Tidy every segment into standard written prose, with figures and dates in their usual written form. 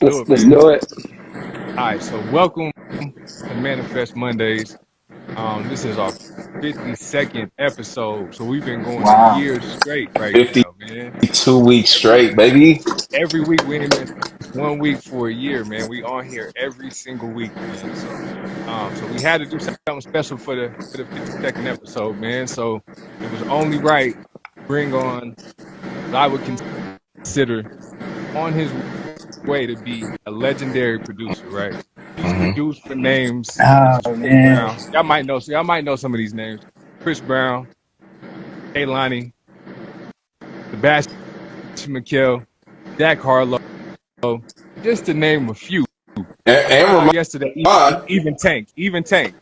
Do it, Let's man. do it. All right, so welcome to Manifest Mondays. This is our 52nd episode, so we've been going a Wow. year straight right now, man. 52 weeks Every straight, baby. every week we ain't missed 1 week for a year, man. We on here every single week, man. So we had to do something special for the 52nd episode, man. So it was only right to bring on what I would consider on his way to be a legendary producer, right? He's produced for names such as Oh Chris man. Brown. Y'all might know some of these names. Chris Brown, Kehlani, Sebastian McKell, Jack Harlow, just to name a few. I found out And yesterday, Ramond. even Tank,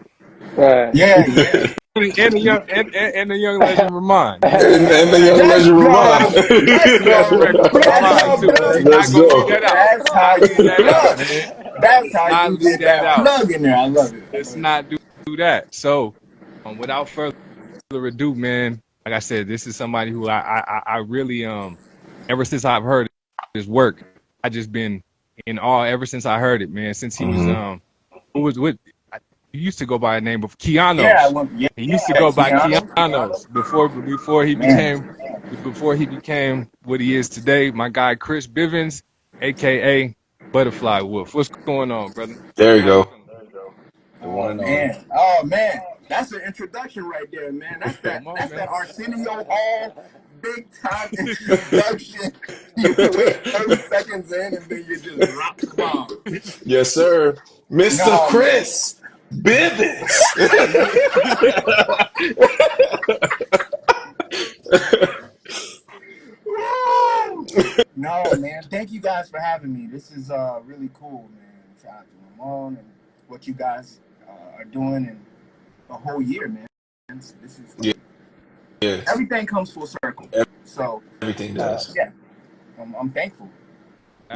Right. Yeah, yeah. and the young legend Ramond. and the young Let's legend go. Ramond. Let's Best go. record for That's Ramond your too. plug. We're not Let's gonna leave go. that out. That's how Not leave you that out, plug. man. That's how Not you leave get that that out. plug in there. I love it. I Let's love it. not do that. So, without further ado, man, like I said, this is somebody who I really ever since I've heard his work, I just been in awe ever since I heard it, man. Since he was who was with he used to go by a name of Yeah, I Keanos. went. Yeah, He used to go by Keanu. Keanos before he Man. became what he is today. My guy Chris Bivins, aka Buddafly Wolf. What's going on, brother? There you go. The one Oh and only. man. Oh man. That's an introduction right there, man. That's that. Come on, That's man. that Arsenio Hall big time introduction. You wait 30 seconds in and then you just drop the bomb. Yes, sir. Mr. No, man. Chris Bivins. No, man. Thank you guys for having me. This is really cool, man. Shout out to Ramon and what you guys are doing in a whole year, man. This is like, Yes. everything comes full circle. So Everything does. yeah, I'm thankful.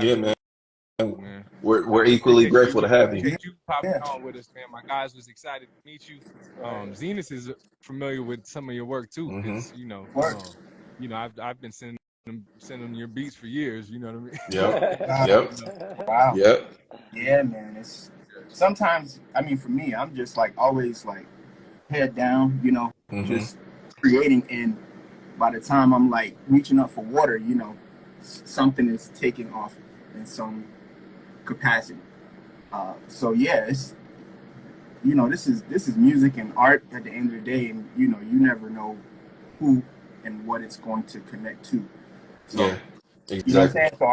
Yeah, man. Man. We're equally grateful to have you. Appreciate you popping Yeah. on with us, man. My guys was excited to meet you. Zenas is familiar with some of your work too, because I've been sending them your beats for years. You know what I mean? Yep. Wow. Yep. Yeah, man. It's sometimes. I mean, for me, I'm just like always like head down, just creating. And by the time I'm like reaching up for water, something is taking off in some capacity. So yeah, it's this is music and art at the end of the day, and you never know who and what it's going to connect to. So, Yeah. Exactly. You know what I'm saying? So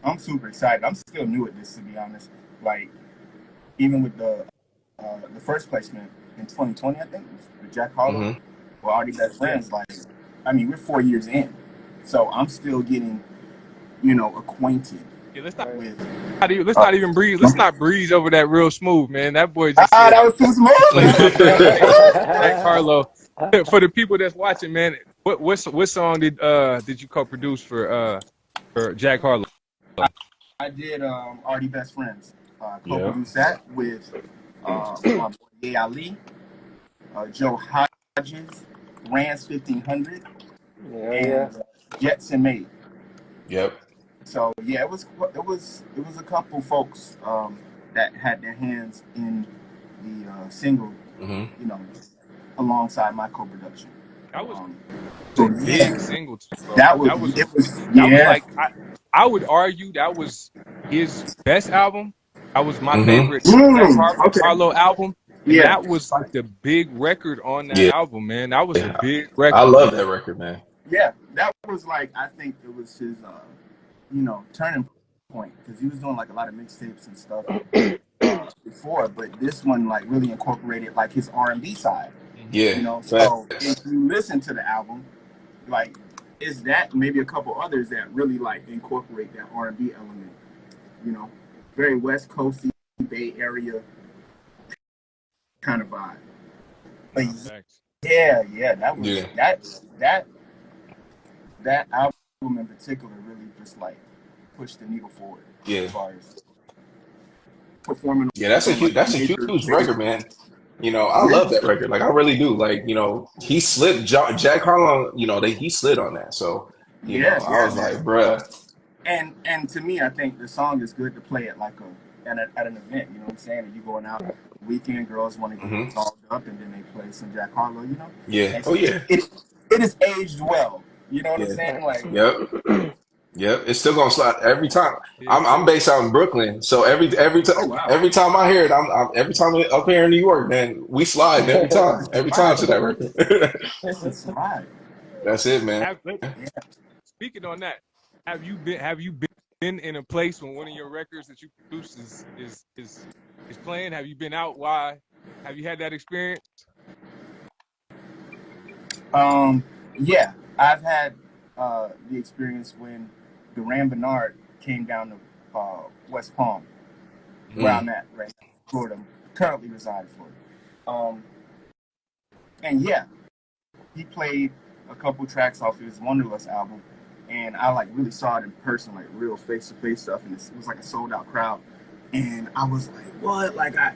I'm super excited. I'm still new at this, to be honest. Like even with the first placement in 2020, I think with Jack Harlow, we're already best friends. Like, I mean, we're 4 years in, so I'm still getting acquainted. Yeah, let's not with breeze. Let's not breeze over that real smooth, man. That boy just said that was too smooth. Jack Harlow. For the people that's watching, man, what song did you co-produce for Jack Harlow? I did already best friends. Co-produced that with my boy Ye Ali, Joe Hodges, Rand's 1500, and Jets and Made. Yep. So yeah, it was a couple folks that had their hands in the single, alongside my co-production. That was so a big single too, bro. That was like I would argue that was his best album. That was my favorite Jack Harlow album. And that was like the big record on that album, man. That was a big record. I love that record, man. Yeah, that was like, I think it was his turning point, because he was doing like a lot of mixtapes and stuff before, but this one like really incorporated like his R&B side. Yeah. So if you listen to the album, like, is that maybe a couple others that really like incorporate that R&B element, very West Coasty, Bay Area kind of vibe. But yeah, that was that album in particular really just like pushed the needle forward. Yeah. As far as performing. Yeah, that's a huge record, man. I love that record. Like, I really do. Like, he slid Jack Harlow. He slid on that. So, I was like, bruh. And to me, I think the song is good to play at like at an event. You know what I'm saying? If you going out weekend, girls want to get dolled up, and then they play some Jack Harlow. You know? Yeah. And Oh so yeah. it is aged well. You know what I'm Yeah. saying? Like, Yep. Yep. It's still gonna slide every time. Yeah, I'm based out in Brooklyn, so oh wow, every time I hear it, I'm every time up here in New York, man, we slide every time slide, to that record. it's a slide. That's it, man. Yeah. speaking on that, have you been in a place when one of your records that you produce is playing? Have you been out? Why? Have you had that experience? Yeah, I've had the experience when the Ramond came down to West Palm, where I'm at right now, Florida. Currently reside in Florida. And yeah, he played a couple tracks off his Wanderlust album, and I like really saw it in person, like real face to face stuff, and it was like a sold out crowd. And I was like, what? Like I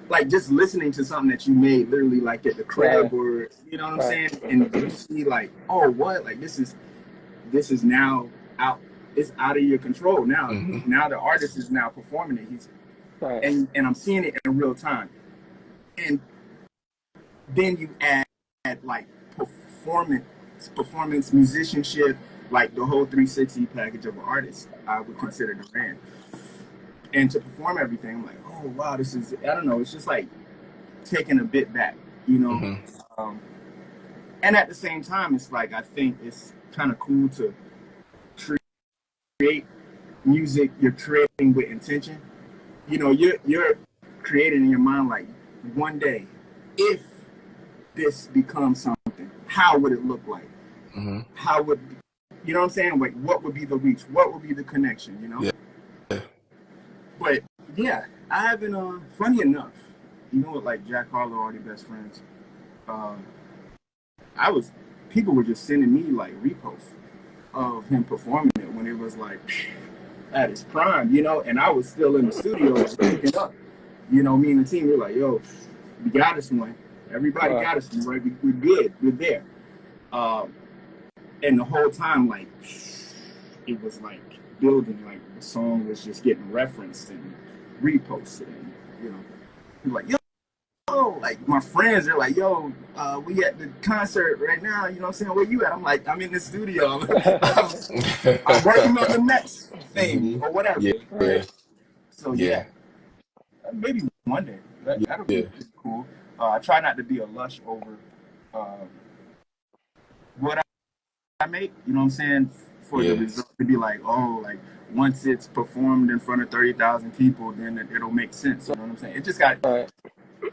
like just listening to something that you made literally like at the crib or you know what I'm saying, and you see like, oh what, like this is now out, it's out of your control now. Now the artist is now performing it, he's and I'm seeing it in real time. And then you add like performance musicianship, like the whole 360 package of an artist, I would consider the band. And to perform everything, I'm like, oh wow, this is, I don't know, it's just like taking a bit back, you know. And at the same time, it's like I think it's kind of cool to create music you're creating with intention. You know, you're creating in your mind like, one day, if this becomes something, how would it look like? How would, you know what I'm saying? Like, what would be the reach? What would be the connection? You know? Yeah. But yeah, I haven't. Funny enough, you know what? Like Jack Harlow, already best friends. People were just sending me like reposts of him performing it when it was like at his prime, you know, and I was still in the studio like, picking up. You know, me and the team were like, yo, we got us one. Everybody got us one, right? We're good. We're there. And the whole time, like, it was like building, like the song was just getting referenced and reposted, and you know, people like, yo, like my friends are like, yo, we at the concert right now, you know what I'm saying? Where you at? I'm like, I'm in the studio. I'm working on the next thing or whatever. Yeah. So yeah, maybe one day. That'll be pretty cool. I try not to be a lush over what I make, you know what I'm saying, for the result to be like, oh, like once it's performed in front of 30,000 people, then it'll make sense. You know what I'm saying? It just got,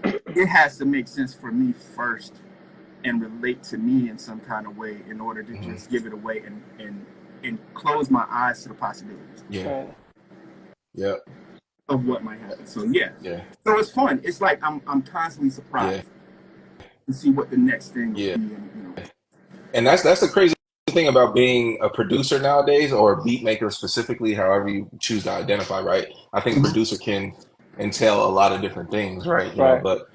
it has to make sense for me first and relate to me in some kind of way in order to just give it away and close my eyes to the possibilities. Of what might happen. So so it's fun. It's like I'm constantly surprised to see what the next thing will be. And, you know. And that's the crazy thing about being a producer nowadays, or a beat maker specifically, however you choose to identify, right? I think producer can entail a lot of different things, right? You know, but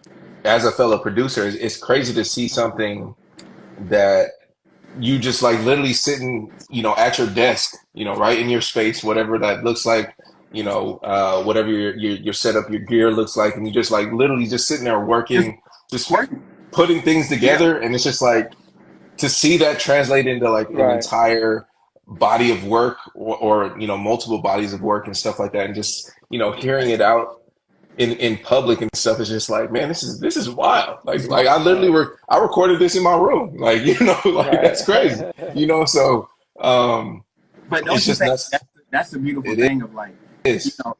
as a fellow producer, it's crazy to see something that you just like literally sitting, you know, at your desk, you know, right in your space, whatever that looks like, you know, whatever your setup, your gear looks like, and you just like literally just sitting there working, just putting things together, and it's just like to see that translate into like an entire body of work, or you know, multiple bodies of work and stuff like that, and just, you know, hearing it out in public and stuff is just like, man, this is wild. Like I literally I recorded this in my room, like, you know, like that's crazy, you know. So but don't it's you just think that's the beautiful thing of like, you know,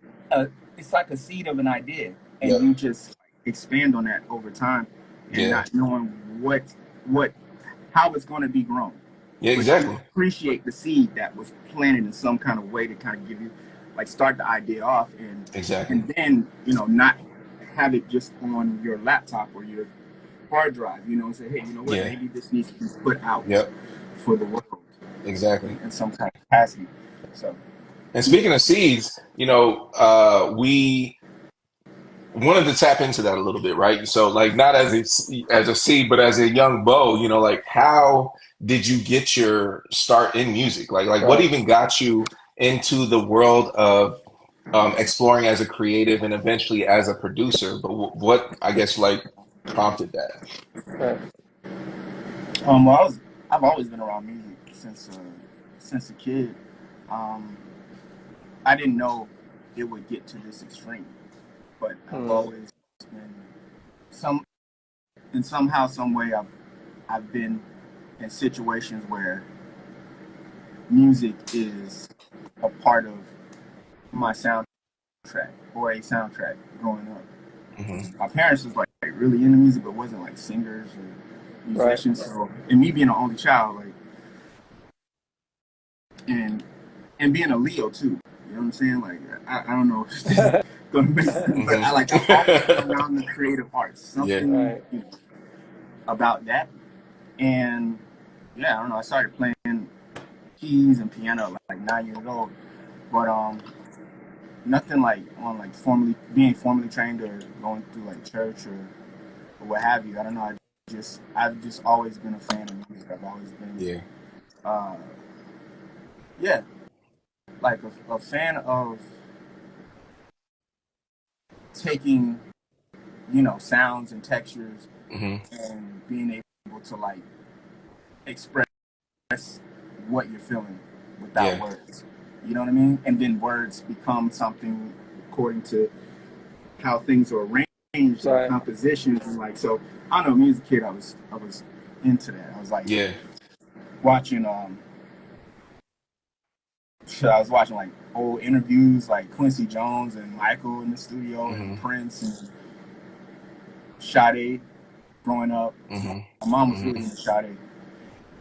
it's like a seed of an idea, and you just expand on that over time, and not knowing how it's going to be grown. Exactly. You appreciate the seed that was planted in some kind of way to kind of give you, like, start the idea off, and and then, you know, not have it just on your laptop or your hard drive, you know, and say, hey, you know what, maybe this needs to be put out for the world. Exactly. In some kind of capacity. So. And speaking of seeds, you know, we wanted to tap into that a little bit, right? So, like, not as a seed, but as a young Bo, you know, like, how did you get your start in music? Like what even got you into the world of exploring as a creative and eventually as a producer. But what I guess like prompted that? Right. Well, I've always been around music since a kid. I didn't know it would get to this extreme, but I've always been somehow, some way, I've been in situations where music is a part of my soundtrack or a soundtrack growing up. Mm-hmm. My parents was like really into music, but wasn't like singers or musicians. Right. So, and me being an only child, like, and being a Leo too. You know what I'm saying? Like, I don't know if this is gonna make sense, but I've always been around the creative arts. Something you know, about that. And yeah, I don't know. I started playing keys and piano like 9 years old, but nothing like on like being formally trained or going through like church or what have you. I don't know. I've just always been a fan of music. I've always been like a fan of taking, you know, sounds and textures and being able to like express what you're feeling without words. You know what I mean? And then words become something according to how things are arranged, or compositions, and like, so I don't know. Me as a kid, I was into that. I was like watching I was watching like old interviews, like Quincy Jones and Michael in the studio, and Prince and Sade growing up. My mom was really into Sade,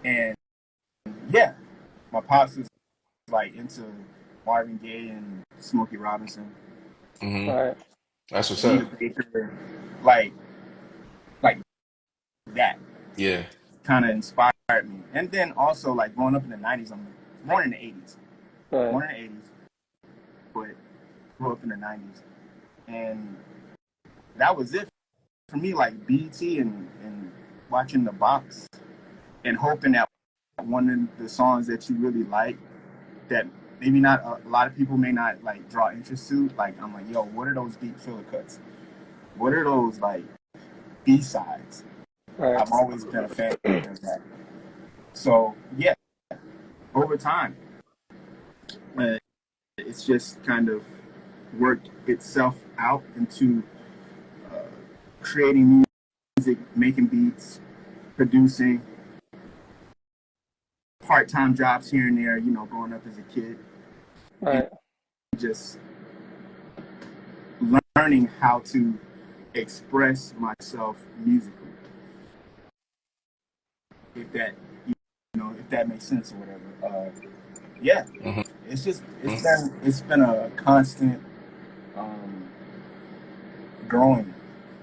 and yeah, my pops was like into Marvin Gaye and Smokey Robinson. That's what's up. Baker, like that. Yeah. Kind of inspired me. And then also like growing up in the 90s, I'm born in the 80s. Born in the 80s, but grew up in the 90s. And that was it for me, like BT and watching the box and hoping that one of the songs that you really like, that maybe not a lot of people may not like draw interest to, like I'm like, yo, what are those deep filler cuts? What are those like B-sides? I've always been a fan of that. So yeah, over time, it's just kind of worked itself out into creating music, making beats, producing, part-time jobs here and there, you know, growing up as a kid. And just learning how to express myself musically. If that, you know, if that makes sense or whatever. It's been a constant growing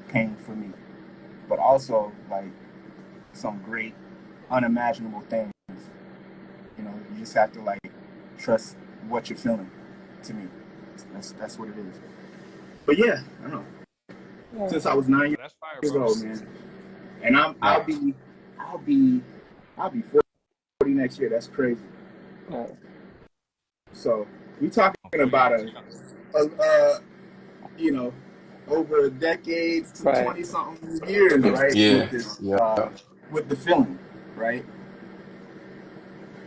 pain for me, but also like some great unimaginable things. You know, you just have to like trust what you're feeling. To me, that's what it is. But yeah, I don't know. Since I was 9 years old, man, and I'll be 40 next year. That's crazy. So we talking about a you know, over a decade to 20-something years, right? With this, with the feeling, right?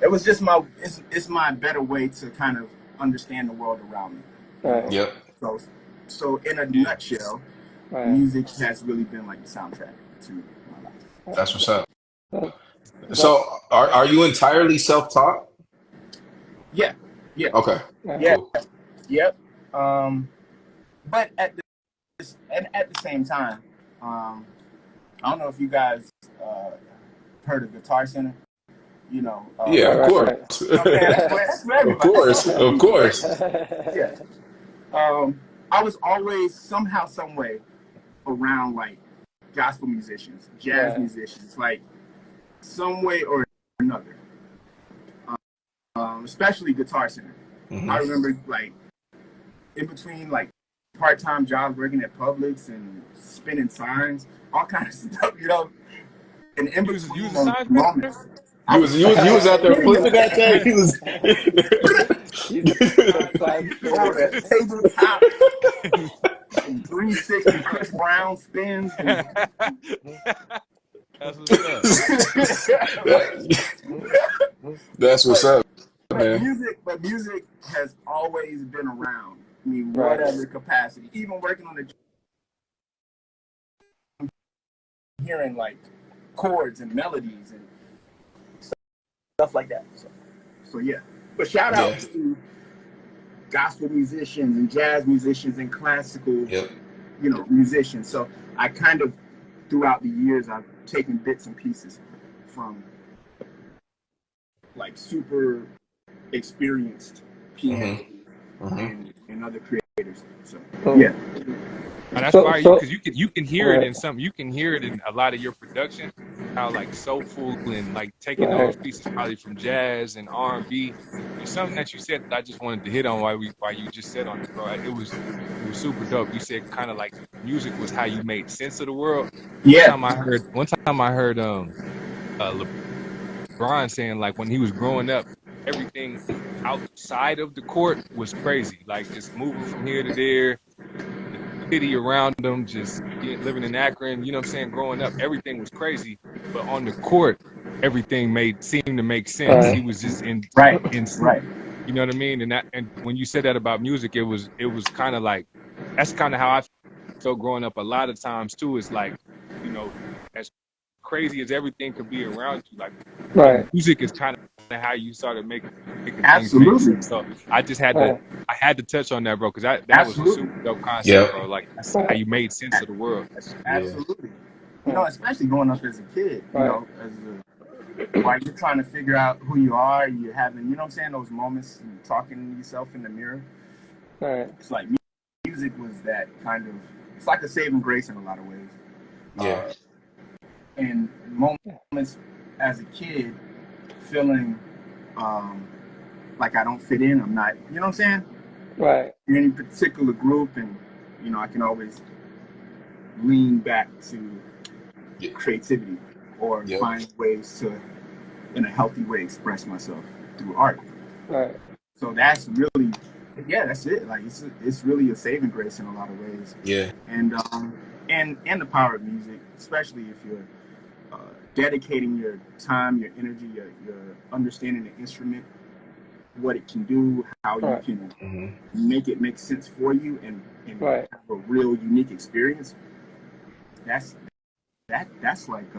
It was just it's my better way to kind of understand the world around me. So in a nutshell, music has really been like the soundtrack to my life. That's what's up. So are you entirely self-taught? Yeah. Okay. Yeah. Cool. Yep. But at the same time, I don't know if you guys heard of Guitar Center. You know. Of course. That's for everybody. Of course. Yeah. I was always somehow, some way around like gospel musicians, jazz musicians, like some way or another. Especially Guitar Center. I remember like in between like part-time jobs working at Publix and spinning signs, all kinds of stuff, you know. And in between those moments, you was out there flipping that thing. tabletop, and 360 Chris Brown spins. And... That's what's up. That's what's up, man. But music has always been around. I mean, whatever capacity. Even working on the hearing like chords and melodies and stuff like that. So yeah. But shout out to gospel musicians and jazz musicians and classical, musicians. So I kind of, throughout the years, I've taken bits and pieces from like super experienced pianists and other creators. So yeah. And that's why because you can hear it in some, you can hear it in a lot of your production, how like soulful and like taking those pieces probably from jazz and R&B. There's something that you said that I just wanted to hit on while you just said on it, bro. It was super dope. You said kind of like music was how you made sense of the world. Yeah. One time I heard LeBron saying like when he was growing up, everything outside of the court was crazy. Like just moving from here to there. City around them, just living in Akron, you know what I'm saying, growing up, everything was crazy, but on the court, everything seemed to make sense. He was just in right. You know what I mean? And when you said that about music, it was kind of like, that's kind of how I felt growing up a lot of times too. It's like, as crazy as everything could be around you, like music is kind of how you started making things make sense. So I just had to touch on that, bro, because that was a super dope concept, bro. Like that's how you made sense of the world. Absolutely. Especially growing up as a kid, while you're trying to figure out who you are, you're having, those moments and talking to yourself in the mirror. It's like music was that kind of, it's like a saving grace in a lot of ways. And moments as a kid feeling like I don't fit in, I'm not, you know what I'm saying? Right. In any particular group, and I can always lean back to creativity or find ways to, in a healthy way, express myself through art. Right. So that's really, that's it. Like it's really a saving grace in a lot of ways. Yeah. And the power of music, especially if you're dedicating your time, your energy, your understanding the instrument, what it can do, how you can make it make sense for you, and have a real unique experience. That's like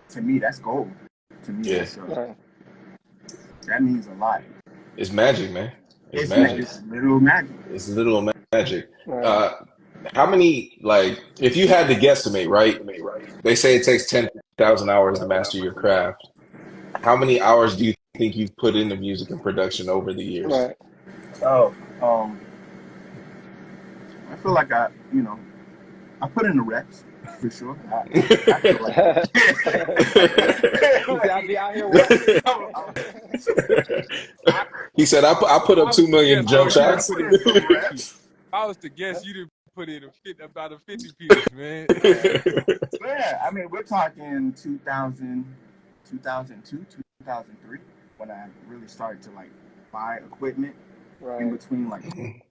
to me, that's gold. To me, that means a lot. It's magic, man. It's magic. It's literal magic. It's literal magic. How many, like, if you had to guesstimate, right? They say it takes 10,000 hours to master your craft. How many hours do you think you've put into music and production over the years? Right. Oh, I feel like I put in the reps for sure. I feel like I'll be out here working. He said, "I put up 2 million jump shots." I was to guess you didn't put in about a 50 piece, man. Yeah, I mean, we're talking 2000, 2002, 2003, when I really started to like buy equipment in between like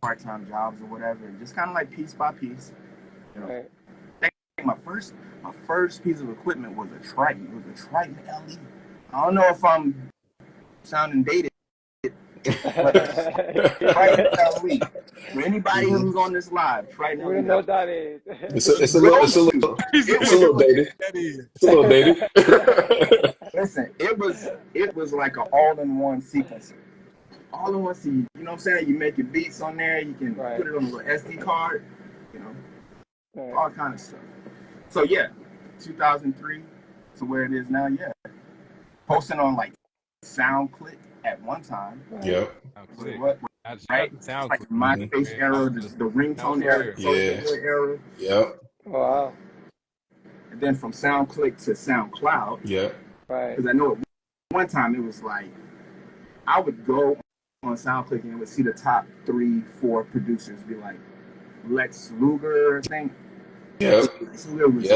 part-time jobs or whatever, and just kind of like piece by piece. I think my first piece of equipment was a Triton. It was a Triton LE. I don't know if I'm sounding dated. Triton LE. For anybody who's on this live, Triton LE. We know what that is. It's a little dated. It's a little dated. Listen, it was like an all-in-one sequencer. All-in-one CD. You know what I'm saying? You make your beats on there. You can put it on a little SD card. All kind of stuff. So 2003 to where it is now. Posting on like SoundClick at one time. Yep. Right? Like the MySpace era, the ringtone era, the social era. Yep. Wow. And then from SoundClick to SoundCloud. Yep. Right. Because I know at one time it was like I would go on SoundClick and I would see the top 3-4 producers be like Lex Luger, I think. Yep. Lex Luger was,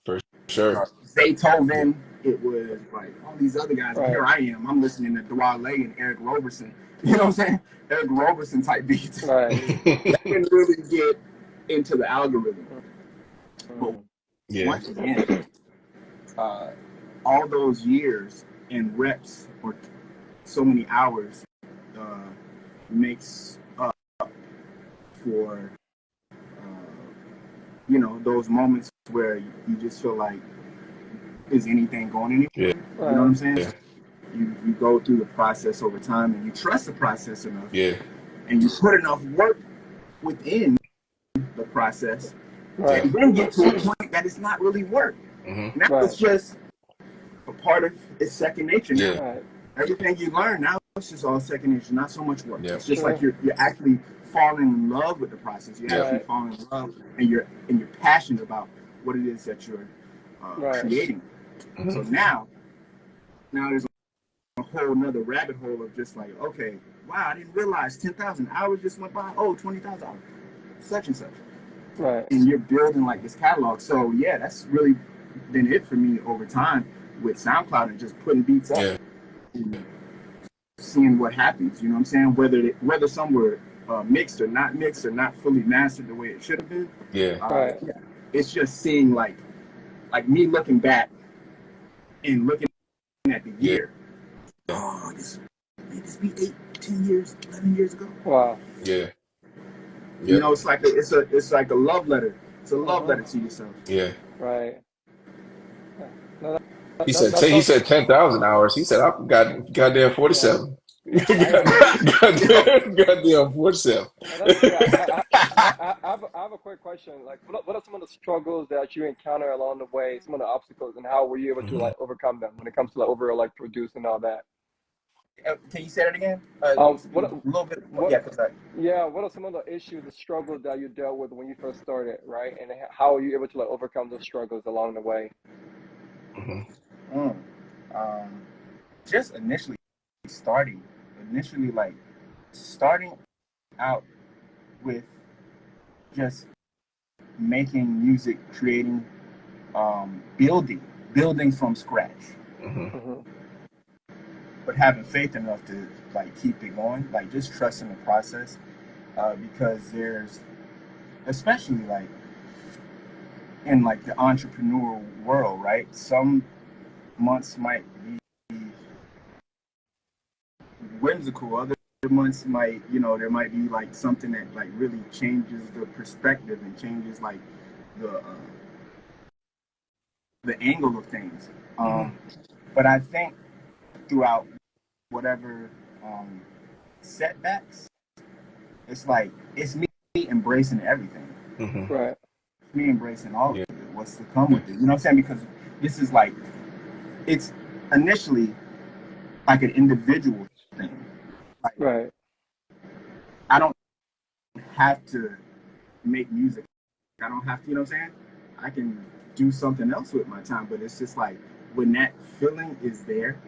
for sure. Beethoven, it was like all these other guys. Right. And here I am. I'm listening to Dwale and Eric Roberson. You know what I'm saying? Eric Roberson type beats. Right. That didn't really get into the algorithm. But once again, all those years and reps or so many hours makes up for you know, those moments where you just feel like, is anything going anywhere? Yeah. You know what I'm saying? You go through the process over time and you trust the process enough. Yeah. And you put enough work within the process. Right. And then get to a point that it's not really work. Now it's just a part of it's second nature now. Right. Everything you learn now, it's just all second nature, not so much work. Yeah. It's just like you're actually falling in love with the process. You're actually falling in love, and you're passionate about what it is that you're creating. So now there's a whole nother rabbit hole of just like, okay, wow, I didn't realize 10,000 hours just went by. Oh, 20,000 hours, such and such. Right. And you're building like this catalog. So yeah, that's really been it for me over time with SoundCloud and just putting beats up and seeing what happens. You know what I'm saying? Whether some were mixed or not fully mastered the way it should have been. Right. It's just seeing like me looking back and looking at the year. Oh, this beat 8, 10 years, 11 years ago. Wow. Yeah. You know, it's like a love letter. It's a love letter to yourself. Yeah. Right. No, He said 10,000 hours. He said I've got goddamn 47. goddamn 47. I have a quick question. Like, what are some of the struggles that you encounter along the way? Some of the obstacles, and how were you able to like overcome them when it comes to like overall like producing all that? Can you say that again? A little bit. What are some of the issues, the struggles that you dealt with when you first started, right? And how are you able to like overcome those struggles along the way? Just initially starting out with just making music, creating, building from scratch. But having faith enough to like keep it going, like just trusting the process, because there's, especially like in like the entrepreneurial world, right? Some months might be whimsical, other months might, you know, there might be like something that like really changes the perspective and changes like the angle of things. But I think throughout whatever setbacks, it's like it's me embracing everything. Right. Me embracing all of it, what's to come with it. You know what I'm saying? Because this is like, it's initially like an individual thing. Like, right. I don't have to make music. I don't have to, you know what I'm saying? I can do something else with my time, but it's just like when that feeling is there,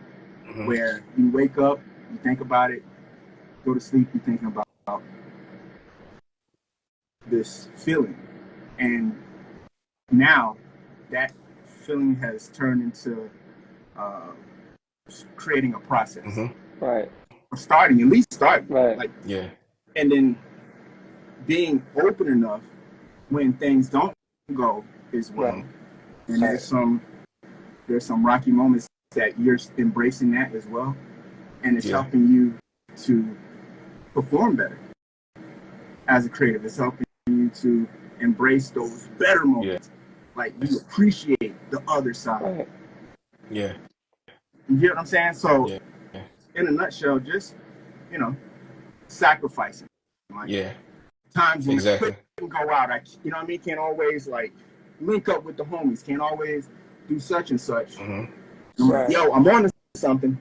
where you wake up, you think about it, go to sleep, you're thinking about this feeling. And now that feeling has turned into creating a process. Right. Or starting. Right. Like, and then being open enough when things don't go as well. Right. And there's some rocky moments that you're embracing that as well. And it's helping you to perform better as a creative. It's helping you to embrace those better moments. Like you appreciate the other side. Right. You get what I'm saying? So in a nutshell, just, you know, sacrificing. Like times when you couldn't go out, you know what I mean? Can't always like link up with the homies, can't always do such and such. Right. Yo, I'm on to something.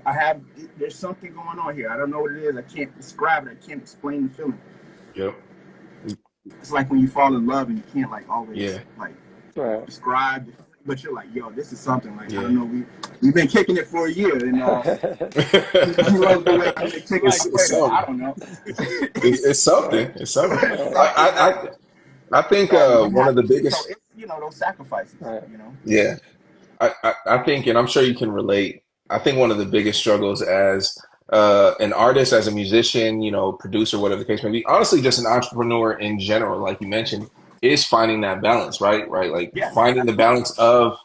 There's something going on here. I don't know what it is. I can't describe it. I can't explain the feeling. It's like when you fall in love and you can't like always like describe, but you're like, yo, this is something. Like I don't know, we've been kicking it for a year, and I don't know. It's something. It's something. I think one of the biggest, so it's, you know, those sacrifices. Yeah. I think, and I'm sure you can relate. I think one of the biggest struggles as an artist, as a musician, producer, whatever the case may be, honestly, just an entrepreneur in general, like you mentioned, is finding that balance, right? Right, like Yes, finding the balance of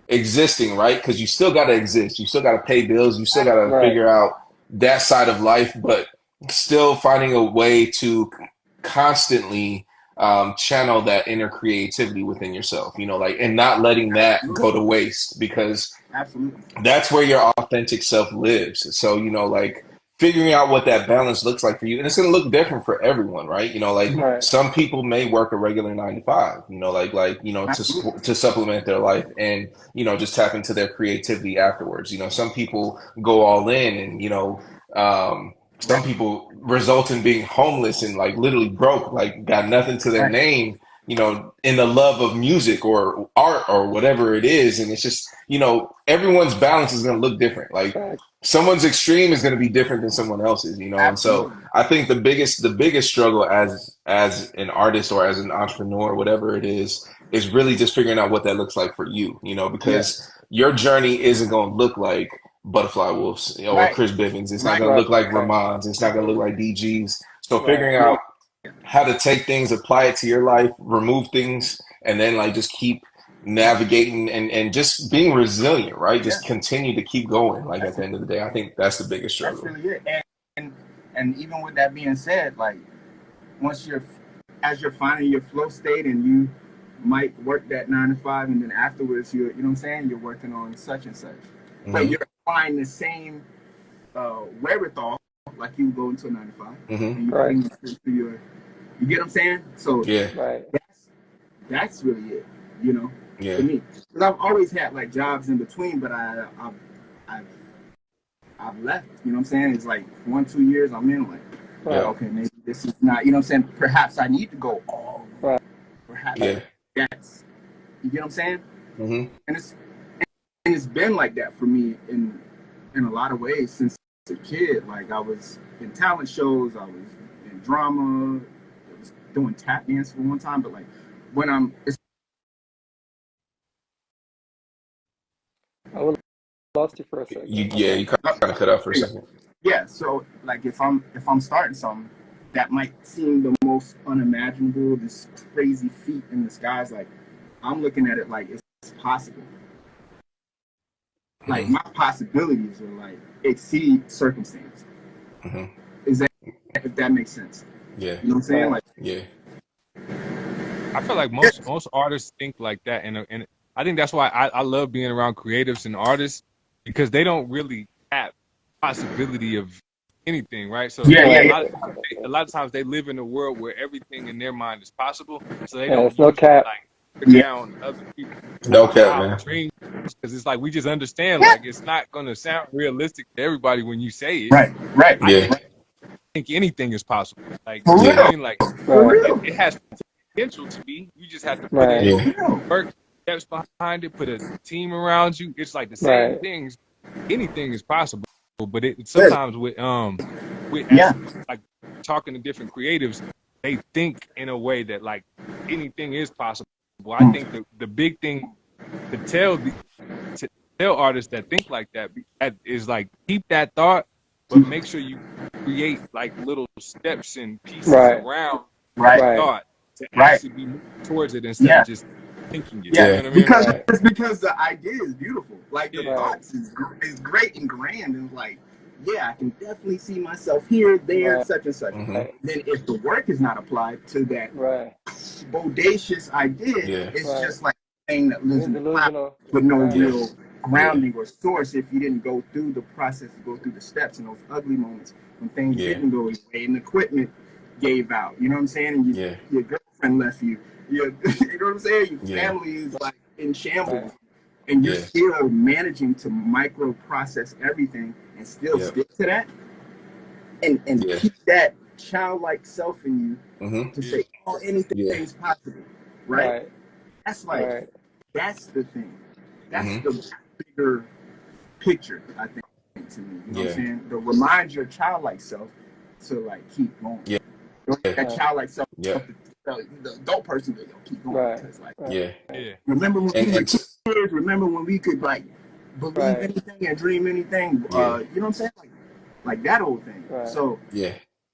existing, right? Because you still got to exist, you still got to pay bills, you still got to Right. figure out that side of life, but still finding a way to constantly channel that inner creativity within yourself, like, and not letting that go to waste because absolutely. that's where your authentic self lives. So, like figuring out what that balance looks like for you, and it's going to look different for everyone, right? Like Right. some people may work a regular 9 to 5, Absolutely. to supplement their life and, just tap into their creativity afterwards. Some people go all in and, some Right. people result in being homeless and like literally broke, like got nothing to their Right. name, in the love of music or art or whatever it is. And it's just, everyone's balance is going to look different. Like Right. someone's extreme is going to be different than someone else's, and so Absolutely. I think the biggest struggle as an artist or as an entrepreneur, whatever it is really just figuring out what that looks like for you, Yeah. because your journey isn't going to look like Buddafly Wolves, or Right. Chris Bivins. It's not Right. going to Right. look like Right. Ramond's. It's not going to look like DG's. So Right. figuring Yeah. out how to take things, apply it to your life, remove things, and then like just keep navigating and just being resilient, right? Yeah. Just continue to keep going. Like at That's the end of the day, I think that's the biggest that's struggle. really it. And and even with that being said, like once as you're finding your flow state and you might work that 9 to 5 and then afterwards you know what I'm saying, you're working on such and such. But Hmm. you're applying the same wherewithal like you go into a 9 to 5 Hmm. and you Right. putting it through you get what I'm saying? So Yeah. Right. that's really it, Yeah. to me. Because I've always had like jobs in between, but I've I've left. You know what I'm saying? It's like 1-2 years I'm in like, Right. okay, maybe this is not. You know what I'm saying? Perhaps I need to go all. Right. Perhaps Yeah. that's. You get what I'm saying? Hmm. And it's been like that for me in a lot of ways since a kid. Like I was in talent shows, I was in drama, I was doing tap dance for one time. But like when it's I would lost you for a You, second. yeah, Okay. you kind of cut out for a second. yeah. So like if I'm starting something that might seem the most unimaginable, this crazy feat in the skies, like I'm looking at it like it's possible. Like Hmm. my possibilities are like exceed circumstance. Hmm. Is that if that makes sense? Yeah. You know what I'm saying? Right. Like Yeah. I feel like most artists think like that, and I think that's why I love being around creatives and artists because they don't really have possibility of anything, right? So yeah, yeah, a yeah. lot of times a lot of times they live in a world where everything in their mind is possible, so they Yeah. don't It's no usually cap. like put Yeah. down other people's No cap, wild man. dreams because it's like we just understand like it's not gonna sound realistic to everybody when you say it. Right, right. I Yeah. think anything is possible. Like For you know what I real. mean? Like For Right. real. it has potential to be. You just have to put Right. in For Yeah. real. work steps behind it, put a team around you. It's like the same Right. things. Anything is possible, but it Good. sometimes with Yeah. as like talking to different creatives, they think in a way that like anything is possible. I think the big thing to to tell artists that think like that is like keep that thought, but make sure you create like little steps and pieces Right. around Right. the Right. thought to Right. actually be moving towards it instead of Yeah. just thinking it. You Yeah. know Yeah. what I mean? Because Right. it's because the idea is beautiful. Like the Yeah. Right. thoughts is great and grand and like, yeah, I can definitely see myself here, there, Right. such and such. Hmm. Right. Then if the work is not applied to that Right. bodacious idea, Yeah. it's Right. just like a thing that lives Being in the cloud delusional. with no Right. Yeah. real grounding or source if you didn't go through the process, go through the steps and those ugly moments when things Yeah. didn't go your way and the equipment gave out. You know what I'm saying? And Yeah. your girlfriend left you. You know what I'm saying? Your Yeah. family is like in shambles. Right. And you're Yeah. still managing to micro process everything and still Yep. stick to that and Yeah. keep that childlike self in you Hmm. to say, oh, anything Yeah. is possible, right? Right. That's like, Right. that's the thing. That's Hmm. the bigger picture, I think, to me. You know what Yeah. I'm saying? To remind your childlike self to like keep going. Yeah. That Right. childlike self, Yeah. the adult person, to keep going. Right. Because like, Right. Yeah. Yeah. remember when And we were kids? years, remember when we could like believe anything and dream anything? You know what I'm saying? Like that old thing. So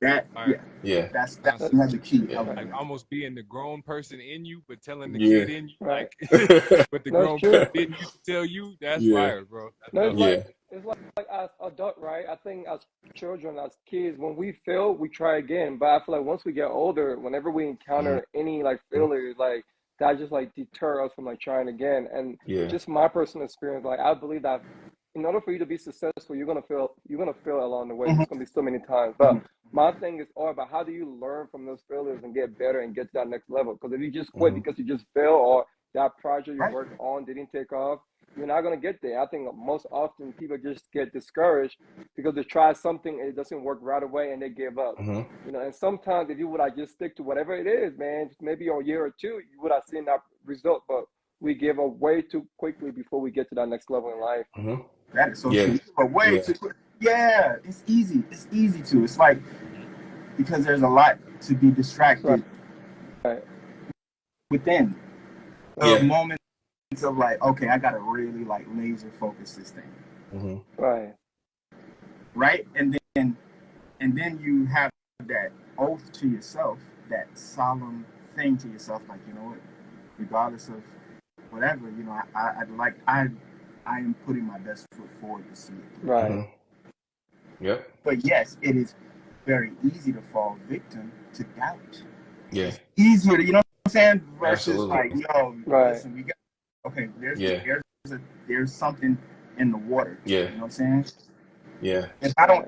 that's another key element. Like almost being the grown person in you, but telling the kid in you, like, but the grown person didn't used to tell you. That's fire, bro. It's like as adult, right? I think as children, as kids, when we fail, we try again. But I feel like once we get older, whenever we encounter any like failures, like that just like deter us from like trying again. And just my personal experience, like I believe that in order for you to be successful, you're gonna fail along the way. There's gonna be so many times. But my thing is all about how do you learn from those failures and get better and get to that next level. Because if you just quit because you just fail or that project you worked on didn't take off, you're not gonna get there. I think most often people just get discouraged because they try something and it doesn't work right away and they give up. You know, and sometimes if you would just stick to whatever it is, man, maybe a year or two, you would have seen that result. But we give up way too quickly before we get to that next level in life. That is so true. But way too quick. Yeah, it's easy. It's easy to. It's like because there's a lot to be distracted within the moments of like, okay, I gotta really like laser focus this thing. Right? And then you have that oath to yourself, that solemn thing to yourself, like, you know what, regardless of whatever, you know, I am putting my best foot forward to see it. But yes, it is very easy to fall victim to doubt. It's easier to, you know what I'm saying? Versus like, yo, listen, we got there's something in the water. You know what I'm saying? If I don't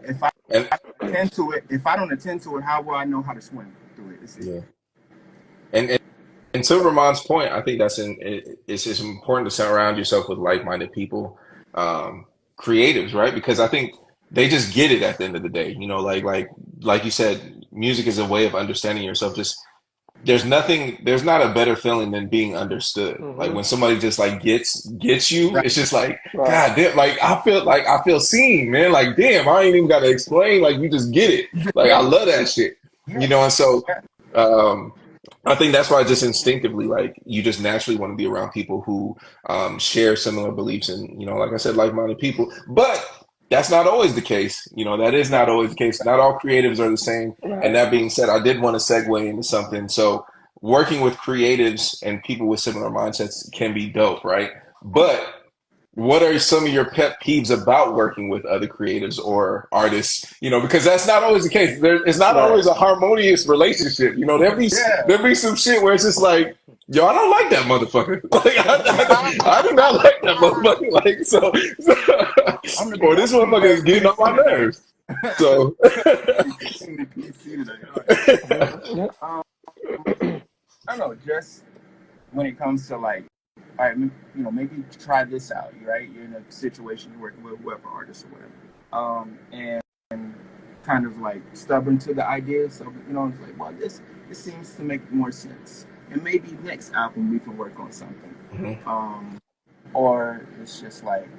attend to it, how will I know how to swim through it? And to Ramond's point, I think it's important to surround yourself with like-minded people, creatives, right? Because I think they just get it at the end of the day. You know, like you said, music is a way of understanding yourself. Just there's not a better feeling than being understood. Like when somebody just like gets you, it's just like, God damn, like I feel seen, man. Like, damn, I ain't even gotta explain, like you just get it. Like I love that shit. You know, and so I think that's why just instinctively, like you just naturally want to be around people who share similar beliefs and, you know, like I said, like-minded people. But that's not always the case. You know, that is not always the case. Not all creatives are the same. And that being said, I did want to segue into something. So working with creatives and people with similar mindsets can be dope, right? But what are some of your pet peeves about working with other creatives or artists? You know, because that's not always the case. It's not always a harmonious relationship. You know, there'll be some shit where it's just like, yo, I don't like that motherfucker. Like, I do not like that motherfucker. Like, so or this motherfucker is getting on my nerves. So, I don't know, just when it comes to like, all right, you know, maybe try this out, right? You're in a situation you're working with whoever artist or whatever, and kind of like stubborn to the idea. So, you know, it's like, well, this seems to make more sense, and maybe next album we can work on something. Or it's just like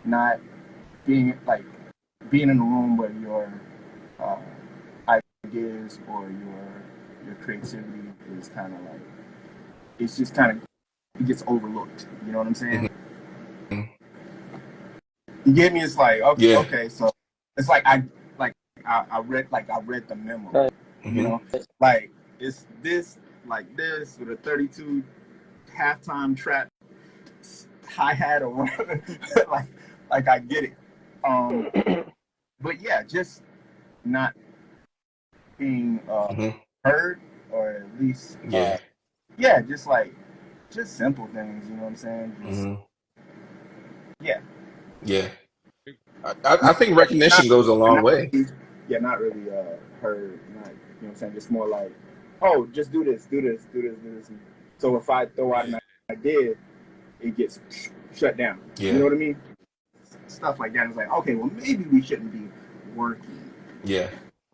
not being in a room where your ideas or your creativity is kind of like, it's just kind of, it gets overlooked. You know what I'm saying? You get me? It's like, okay, so it's like I read the memo. You know, like it's this with a 32 halftime trap hi-hat or whatever. like I get it. But yeah, just not being heard, or at least just simple things, you know what I'm saying? I think recognition goes a long way. Not really heard, not, you know what I'm saying, just more like, oh, just do this. So if I throw out an idea, it gets shut down. You know what I mean? Stuff like that. It's like, okay, well, maybe we shouldn't be working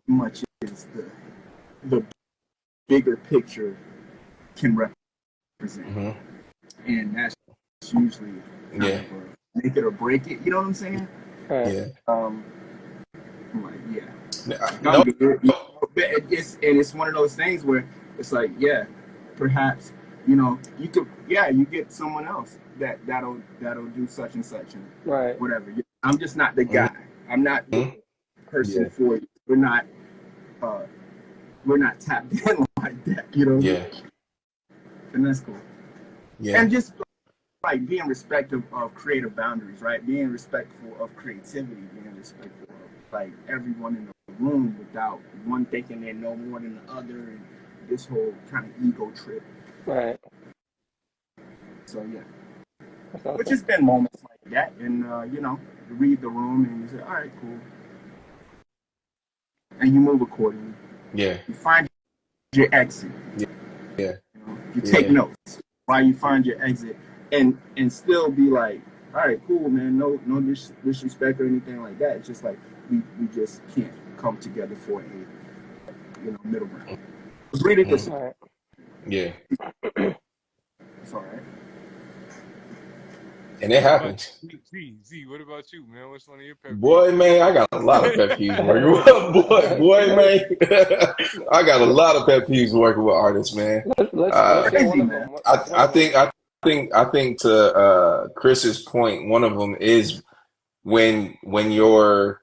much as the bigger picture can represent. And that's usually kind of make it or break it, you know what I'm saying? I'm like, it's one of those things where it's like, perhaps, you know, you get someone else, that'll do such and such and Right. whatever. I'm just not the guy. I'm not the person for you. We're not tapped in like that, you know. Yeah. And that's cool. Yeah. And just like being respectful of creative boundaries, right? Being respectful of creativity, being respectful of like everyone in the room without one thinking they know more than the other, and this whole kind of ego trip. Right. So yeah. Awesome. Which has been moments like that, and you know, you read the room and you say, all right, cool. And you move accordingly. Yeah. You find your exit. Yeah. You know, you take notes while you find your exit, and still be like, all right, cool, man. No disrespect or anything like that. It's just like we just can't come together for a middle ground. Read it this way. Yeah. It's all right. And it happens. Z, what about you, man? What's one of your pet peeves? Boy, man, I got a lot of pet peeves working with boy, man. I got a lot of pet peeves working with artists, man. Let's hear one of them. I think to Chris's point, one of them is when you're.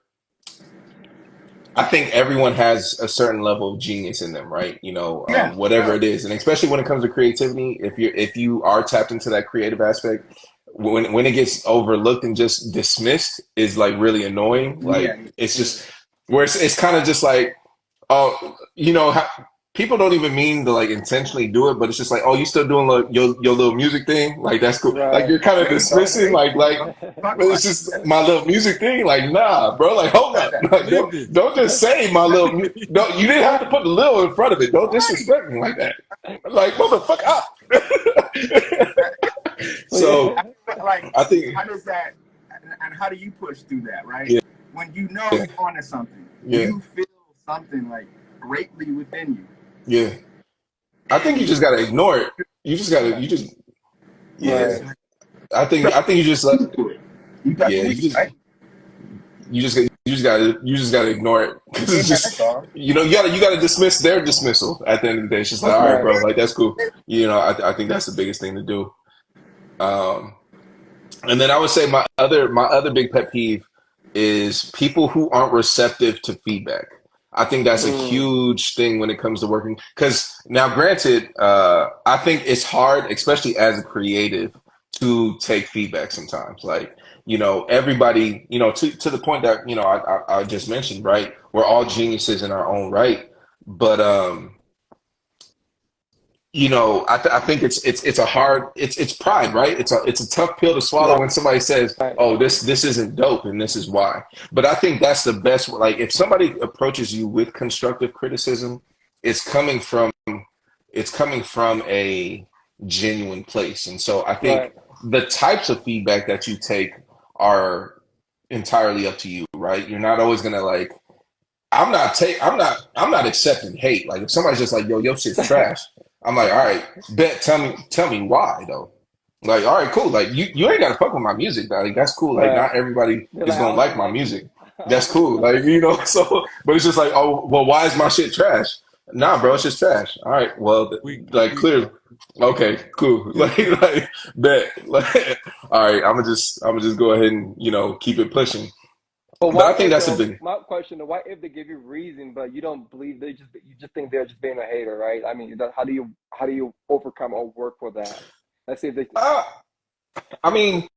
I think everyone has a certain level of genius in them, right? You know, whatever it is, and especially when it comes to creativity, if you are tapped into that creative aspect, when it gets overlooked and just dismissed, is like really annoying. Like it's just where it's kind of just like, oh, you know, people don't even mean to like intentionally do it, but it's just like, oh, you still doing like your little music thing? Like that's cool. Right. Like you're kind of dismissing, like it's just my little music thing. Like nah, bro. Like hold up. Like, don't just say my little. No, you didn't have to put the little in front of it. Don't disrespect me like that. Like motherfucker up. So like, I think how does that, and how do you push through that, right? Yeah. When you know you're onto something, you feel something like greatly within you. Yeah, I think you just gotta ignore it. You just I think you just like you just gotta ignore it. It's just you gotta dismiss their dismissal at the end of the day. It's just like, all right, bro, like that's cool. You know, I think that's the biggest thing to do. And then I would say my other big pet peeve is people who aren't receptive to feedback. I think that's a huge thing when it comes to working. Because now, granted, I think it's hard, especially as a creative, to take feedback sometimes. Like, you know, everybody, you know, to the point that, you know, I just mentioned, right? We're all geniuses in our own right. But, you know, I think it's pride, right? It's a tough pill to swallow when somebody says, "Oh, this isn't dope, and this is why." But I think that's the best. Like, if somebody approaches you with constructive criticism, it's coming from a genuine place, and so I think the types of feedback that you take are entirely up to you, right? You're not always gonna like. I'm not accepting hate. Like if somebody's just like, "Yo, your shit's trash." I'm like, all right, bet. Tell me why though. Like, all right, cool. Like you ain't gotta fuck with my music. Like that's cool. Like not everybody is gonna like my music. That's cool. Like you know. So, but it's just like, oh, well, why is my shit trash? Nah, bro, it's just trash. All right, well, clearly, okay, cool. Like bet. Like, all right, I'm gonna just go ahead and keep it pushing. But I think that's a big. My question: what if they give you reason, but you don't believe you just think they're just being a hater, right? I mean, how do you overcome or work with that? Let's see if they. I mean,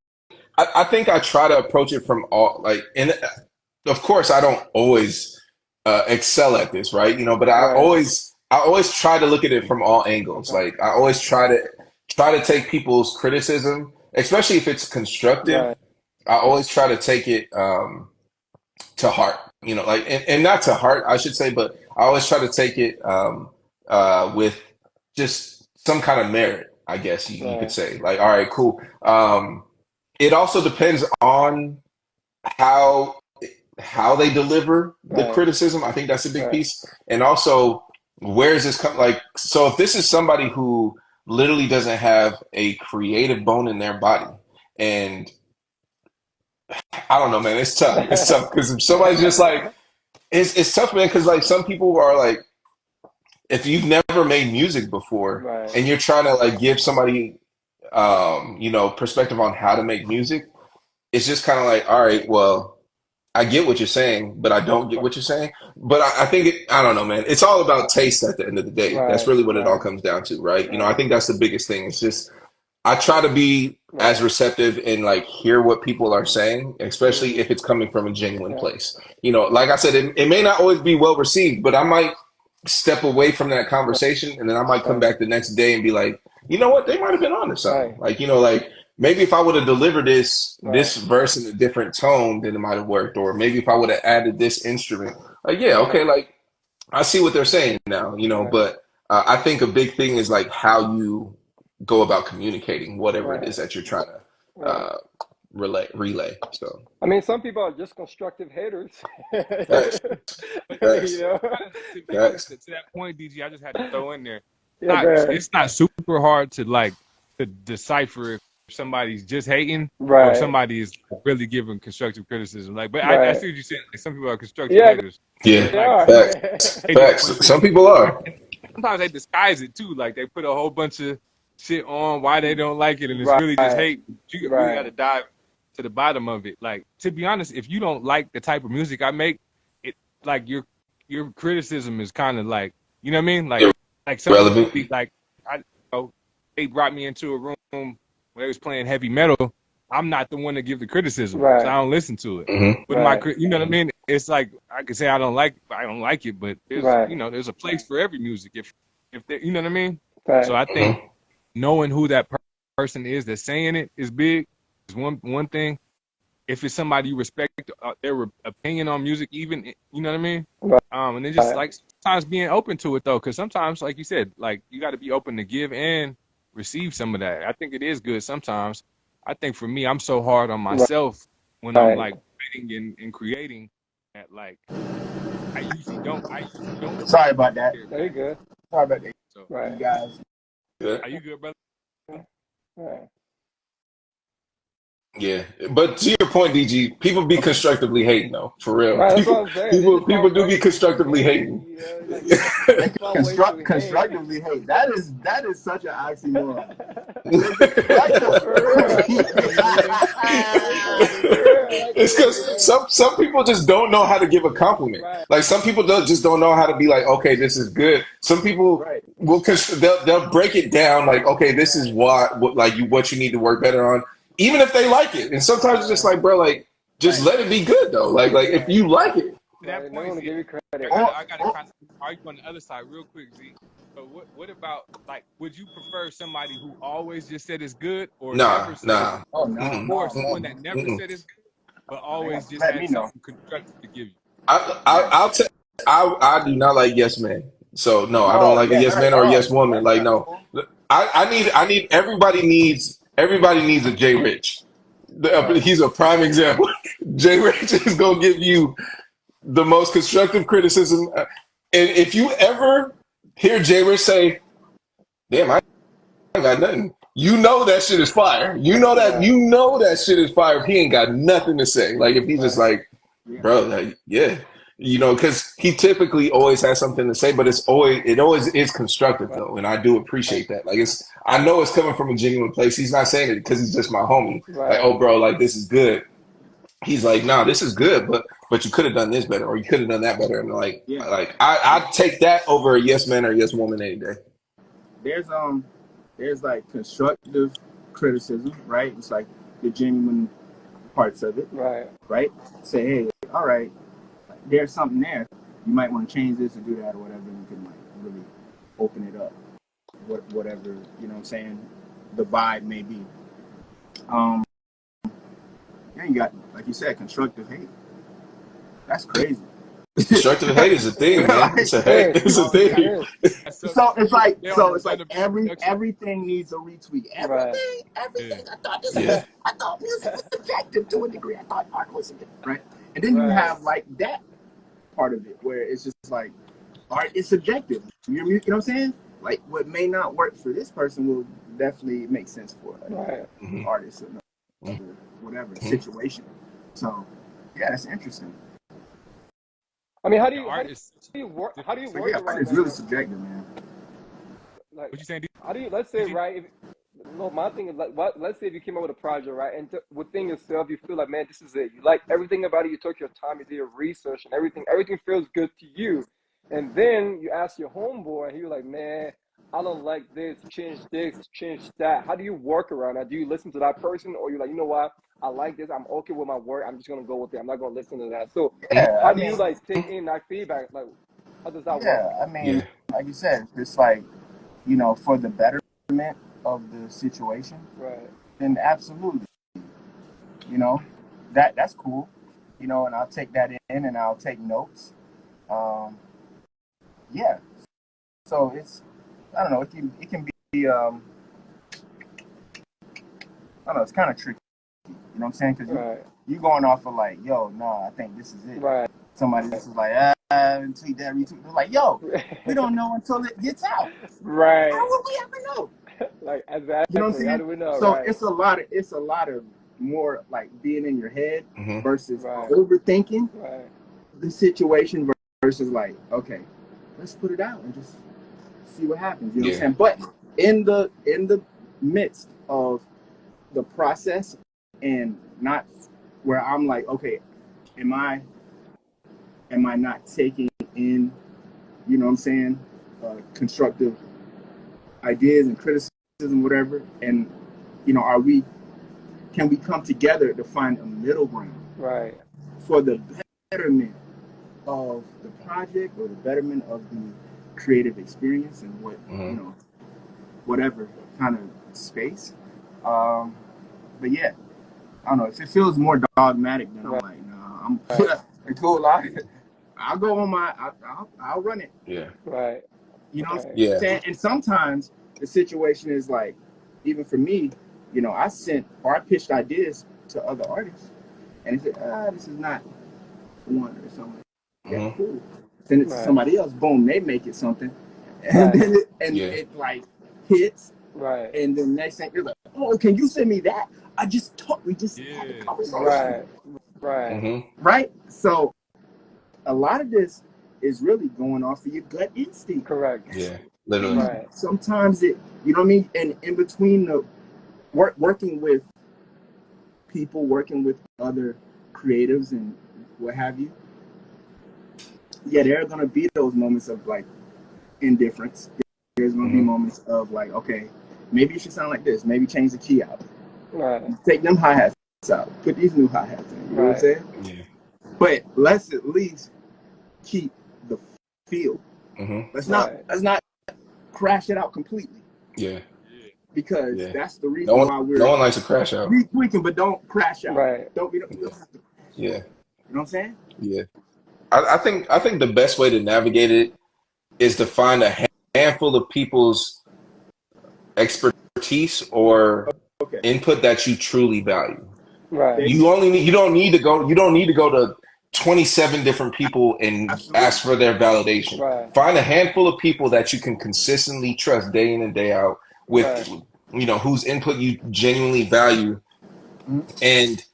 I think I try to approach it from all and of course I don't always excel at this, right? But I always try to look at it from all angles. Like I always try to take people's criticism, especially if it's constructive. Right. I always try to take it to heart, and not to heart, I should say, but I always try to take it with just some kind of merit, I guess you could say. Like, all right, cool. It also depends on how they deliver the criticism. I think that's a big piece. And also, where is this come? Like, so if this is somebody who literally doesn't have a creative bone in their body, and I don't know, man. It's tough. It's tough because if somebody's just like, it's tough, man. Because like some people are like, if you've never made music before and you're trying to like give somebody perspective on how to make music, it's just kind of like, all right, well, I get what you're saying, but I don't get what you're saying. But I think I don't know, man. It's all about taste at the end of the day. That's Right, really what it all right, comes down to, right? I right, think that's the biggest thing. It's just I try to be as right. receptive and like hear what people are saying, especially Mm, if it's coming from a genuine yeah, place. Like I said, it may not always be well received, but I might step away from that conversation and then I might come right, back the next day and be like, you know what, they might have been on to something. right, Like, like maybe if I would have delivered this right, verse in a different tone, then it might have worked. Or maybe if I would have added this instrument, like, yeah, right, okay, like I see what they're saying now, right, but I think a big thing is like how you go about communicating whatever it right, is that you're trying to right. relay. So I mean, some people are just constructive haters. facts, But You facts, know? to be honest, facts. to that point, DG, I just had to throw in there. Yeah, man. It's not super hard to like to decipher if somebody's just hating or if Right, somebody is really giving constructive criticism. Like, but I right. see what you're saying. Like, some people are constructive Yeah, haters, Yeah, and they like are. facts, they just facts. want to Some people are. and sometimes they disguise it too. Like they put a whole bunch of shit on why they don't like it, and it's really just Right, hate. You really got right, to dive to the bottom of it. Like to be honest, if you don't like the type of music I make, it like your criticism is kind of like you know what I mean. Like Irrelevant. somebody like they brought me into a room where they was playing heavy metal. I'm not the one to give the criticism, so I right, don't listen to it. Hmm. But my, right, you know what I mean? It's like I can say I don't like it, but right, there's a place for every music if they, you know what I mean? So right, I think Hmm. knowing who that person is that's saying it is big. Is one thing. If it's somebody you respect their opinion on music, even you know what I mean. And then just right. like sometimes being open to it though, because sometimes, like you said, like you got to be open to give and receive some of that. I think it is good sometimes. I think for me, I'm so hard on myself when I'm Right. like writing and creating that like I usually don't Sorry about that. hear it Very back. good. Sorry about that, So Right. you guys. Yeah. are you good, brother? Right. Yeah, but to your point, DG, people be constructively hating though, for real. Right. That's what People, I'm saying. They people, just people found do be ways to constructively hate. hating. You know, like they just found ways to hate. Constructively hate. That is such an oxymoron. Constructively. For real. For real. Like, It's you because know. some people just don't know how to give a compliment. Right. Like some people just don't know how to be like, okay, this is good. Some people Right. will they'll break it down like, okay, this is Right. what you need to work better on, even if they like it. And sometimes it's just Right. like, bro, like just Right. let it be good though. Like if Right. you like it, To that Right. No point, one will Z, give you credit. Or, I gotta or kind of argue on the other side real quick, Z. But what about like would you prefer somebody who always just said it's good or never nah, said it's nah. good? oh no, Mm-mm, Or no. someone mm-mm, that never mm-mm. said it's good but They have always to just let me had know. something constructive to give you? I, I Yes. I'll tell. I do not like yes men. So no, I don't Oh like a yeah. yes man or a Oh yes woman. Like no, understandable. I need everybody needs a Jay Rich. Right. He's a prime example. Jay Rich is gonna give you the most constructive criticism. And if you ever hear Jay Rich say, "Damn, I ain't got nothing," you know that shit is fire. Right. You know that shit is fire. If he ain't got nothing to say, like if he's just Right. like, Yeah. bro, like, yeah, because he typically always has something to say, but it always is constructive Right. though, and I do appreciate that. Like I know it's coming from a genuine place. He's not saying it because he's just my homie. Like, Right. oh, bro, like this is good. He's like, nah, this is good, but you could have done this better, or you could have done that better. And Yeah. I take that over a yes man or a yes woman any day. There's there's like constructive criticism, right? It's like the genuine parts of it, Right. right? Say, hey, all right, there's something there. You might want to change this or do that or whatever. And you can like really open it up, whatever you know what I'm saying. The vibe may be. Um, then you got, like you said, constructive hate. That's crazy. Constructive hate is a thing, man. Like, It It's is. a you got, thing. It is. So so they're on the it's like benefit of production. everything needs a retweet. Right. Yeah. Everything. I thought this Yeah. was, I thought music was subjective to a degree. I thought art was subjective, right? And then you Right. have like that part of it where it's just like art is subjective. You know what I'm saying? Like what may not work for this person will definitely make sense for Right. an artist or whatever situation. So yeah, that's interesting. I mean, The art is how do you So work yeah, art around is that really though? subjective, man. Like, what you saying, how do you? Let's say, DG? right? No, my thing is like, what? Let's say if you came up with a project, right, and within yourself, you feel like, man, this is it. You like everything about it. You took your time, you did your research, and everything feels good to you. And then you ask your homeboy, and he's like, man, I don't like this. Change that. How do you work around that? Do you listen to that person, or you like, you know what? I like this. I'm okay with my work. I'm just gonna go with it. I'm not gonna listen to that. So, Yeah, how I do you mean, like take in that feedback? Like, how does that work? yeah, I mean, Yeah. like you said, it's like, for the betterment of the situation, Right. then absolutely, you know, that's cool, and I'll take that in and I'll take notes. Um, yeah, so I don't know, it can be, I don't know, it's kind of tricky. You know what I'm saying? Because Right. you going off of like, yo, no, I think this is it. Right. Somebody else is like, tweet that, retweet. They're like, yo, we don't know until it gets out. Right. How would we ever know? Like You know what I'm exactly. How saying? do we know? So Right. it's a lot of more like being in your head Mm-hmm. versus Right. overthinking Right. the situation versus like, okay, let's put it out and just see what happens. You know what I'm saying? But in the midst of the process and not where I'm like, okay, am I not taking in, you know what I'm saying, constructive ideas and criticism, whatever, and can we come together to find a middle ground Right. for the betterment of the project or the betterment of the creative experience and whatever kind of space. But yeah, I don't know. If it feels more dogmatic, then I'm like, nah, I'm cool. I'll go on I'll run it. Yeah. Right. You know what Right. I'm saying? And sometimes the situation is like, even for me, I pitched ideas to other artists, and they said, this is not one or something. Yeah, cool. Send it to somebody else. Boom, they make it something, and then it like hits. Right. And then next thing you're like, oh, can you send me that? We just had a conversation. Right. Right. Mm-hmm. Right. So a lot of this is really going off of your gut instinct. Correct. Yeah. Literally. Right. Sometimes you know what I mean? And in between the working with people, working with other creatives and what have you, yeah, there are going to be those moments of like indifference. There's going to be moments of like, okay, maybe you should sound like this. Maybe change the key out. Right. Take them hi-hats out. Put these new hi-hats in. You know what I'm saying? Yeah. But let's at least keep the feel. Let's not crash it out completely. Yeah. Because that's the reason why no one likes to crash out. Retweaking, but don't crash out. Right. Don't have to crash out. Yeah. You know what I'm saying? Yeah. I think the best way to navigate it is to find a handful of people's expertise or input that you truly value. Right. You don't need to go to 27 different people and ask for their validation. Right. Find a handful of people that you can consistently trust day in and day out with, whose input you genuinely value, and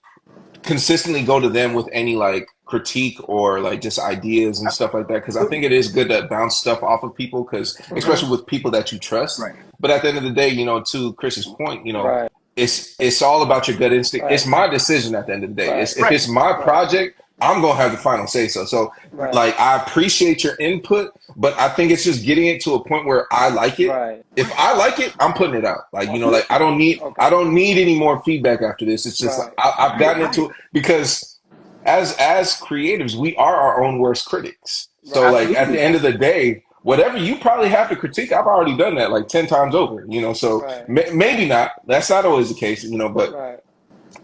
consistently go to them with any like critique or like just ideas and stuff like that. Because I think it is good to bounce stuff off of people, because especially with people that you trust. Right. But at the end of the day, to Chris's point, it's all about your gut instinct. Right. It's my decision at the end of the day. Right. If it's my project, I'm going to have the final say so. So, like, I appreciate your input, but I think it's just getting it to a point where I like it. Right. If I like it, I'm putting it out. Like, like I don't need any more feedback after this. It's just I've gotten into it because as creatives, we are our own worst critics. So, like, at the end of the day, whatever you probably have to critique, I've already done that like 10 times over, so maybe not. That's not always the case, but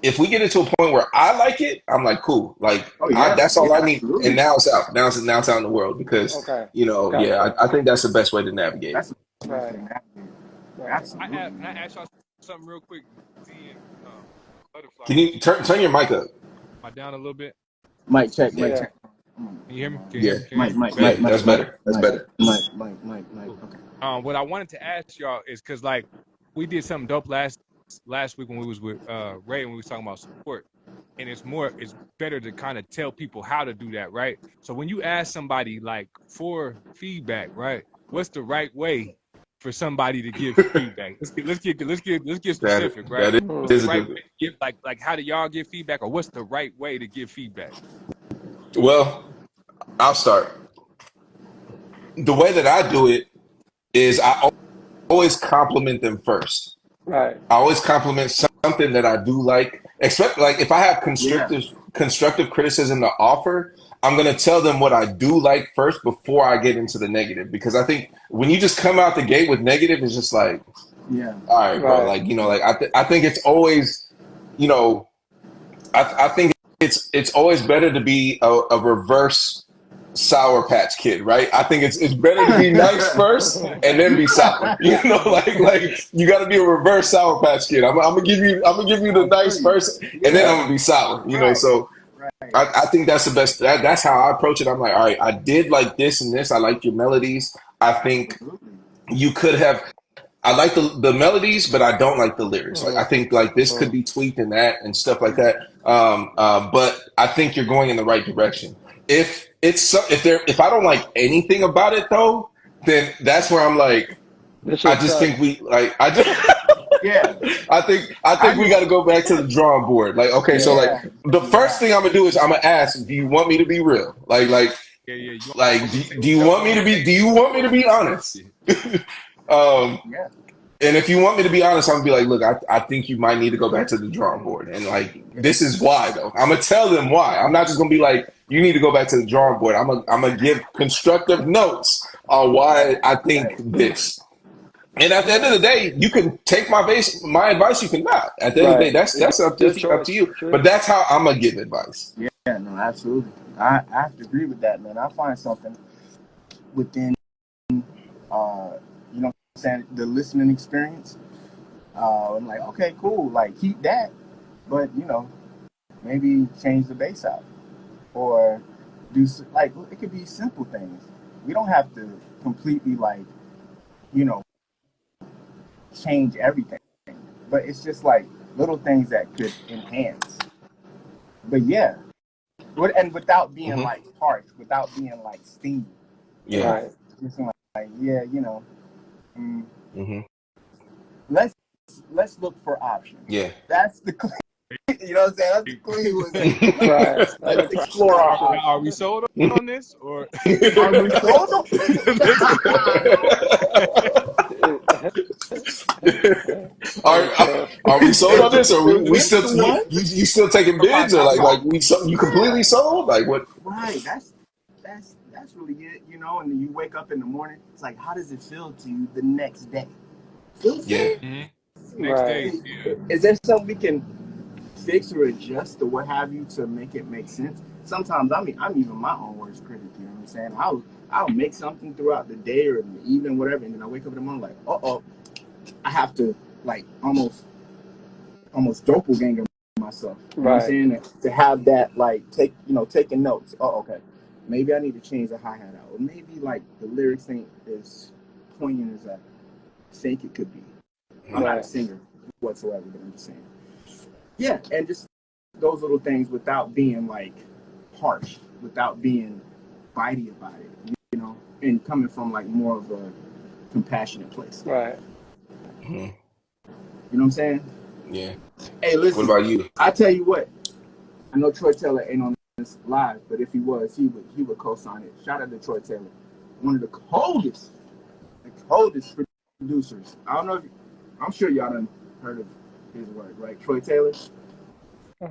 if we get into a point where I like it, I'm like, cool. Like, that's all I need. Absolutely. And now it's out. Now it's out in the world because, I think that's the best way to navigate. That's the best way to navigate. Absolutely. Can I ask y'all something real quick? Buddafly. Can you turn your mic up? Am I down a little bit? Mic check. Mic check. Can you hear me? Mic. That's better. That's better. Mic. Okay. What I wanted to ask y'all is because like we did something dope last week when we was with Ray and we was talking about support, and it's better to kind of tell people how to do that, right? So when you ask somebody like for feedback, right, what's the right way for somebody to give feedback? Let's get specific, right? That What's is the a right good. way to give, like how do y'all give feedback, or what's the right way to give feedback? Well, I'll start. The way that I do it is I always compliment them first. Right. I always compliment something that I do like. Expect like if I have Yeah. constructive criticism to offer, I'm gonna tell them what I do like first before I get into the negative. Because I think when you just come out the gate with negative, it's just like, Yeah. all right, bro. Right. Like like I think it's always, you know, I think it's always better to be a reverse Sour Patch Kid, right? I think it's better to be nice first and then be sour. You know, like you got to be a reverse Sour Patch Kid. I'm gonna give you the I nice feel you. first, and then I'm Yeah. gonna be sour. You know, Right. so Right. I think that's the best. That's how I approach it. I'm like, all right, I did like this and this. I like your melodies. I think Absolutely. you could have. I like the melodies, but I don't like the lyrics. Like I Mhm. think like this could Mhm. be tweaked and that and stuff like Yeah. that. But I think you're going in the right direction. If I don't like anything about it though, then that's where I'm like, This I shit just sucks. think we like I just Yeah. I I think we got just to go back to the drawing board. Like okay, so like yeah. the first Yeah. thing I'm gonna do is I'm gonna ask, do you want me to be real? Yeah, you Like want me to say do you what's want up me to on be? Do you want me to be honest? it? Yeah. And if you want me to be honest, I'm gonna be like, look, I think you might need to go back to the drawing board. And like, this is why though. I'm gonna tell them why. I'm not just gonna be like, you need to go back to the drawing board. I'm gonna give constructive notes on why I think Right. this. And at the end of the day, you can take my advice, you can not. At the end of the day, Right. that's It's up your to choice. you. True. But that's how I'm gonna give advice. Yeah. No. Absolutely. I have to agree with that, man. I find something within you know what I'm saying, the listening experience. I'm like, okay, cool. Like keep that, but maybe change the bass out or like it could be simple things. We don't have to completely like you know change everything, but it's just like little things that could enhance. But yeah, and without being Hmm. like harsh, without being like stingy. Yeah. Right. Just like yeah, mm, Hmm. let's look for options. Yeah. That's the you know what I'm saying. That's the clean was Right. let's Look for explore our options. Are we options. sold on this, or Are we sold? Are, Hey, Kev. are we sold on this, or Is we this still the one? you still taking bids, or you completely Yeah. sold? Like what? Right. That's really it. And then you wake up in the morning. It's like, how does it feel to you the next day? Feel the Yeah. same? next Right. day? Yeah. Is there something we can fix or adjust or what have you to make it make sense? Sometimes I'm even my own worst critic. You know what I'm saying? I'll make something throughout the day or in the evening, whatever, and then I wake up in the morning like, I have to like almost doppelganger myself. You know what I'm Right. saying? To have that like taking notes. Oh, okay. Maybe I need to change the hi-hat out. Or maybe like the lyrics ain't as poignant as I think it could be. I'm not a Right. singer whatsoever, but I'm just saying. Yeah, and just those little things without being like harsh, without being bitey about it, and coming from like more of a compassionate place. Right. Hmm. You know what I'm saying? Yeah. Hey, What listen, about you? I tell you what, I know Troy Taylor ain't on this live, but if he was, he would co-sign it. Shout out to Troy Taylor, one of the coldest producers. I don't know if I'm sure y'all done heard of his work, right? Troy Taylor. Let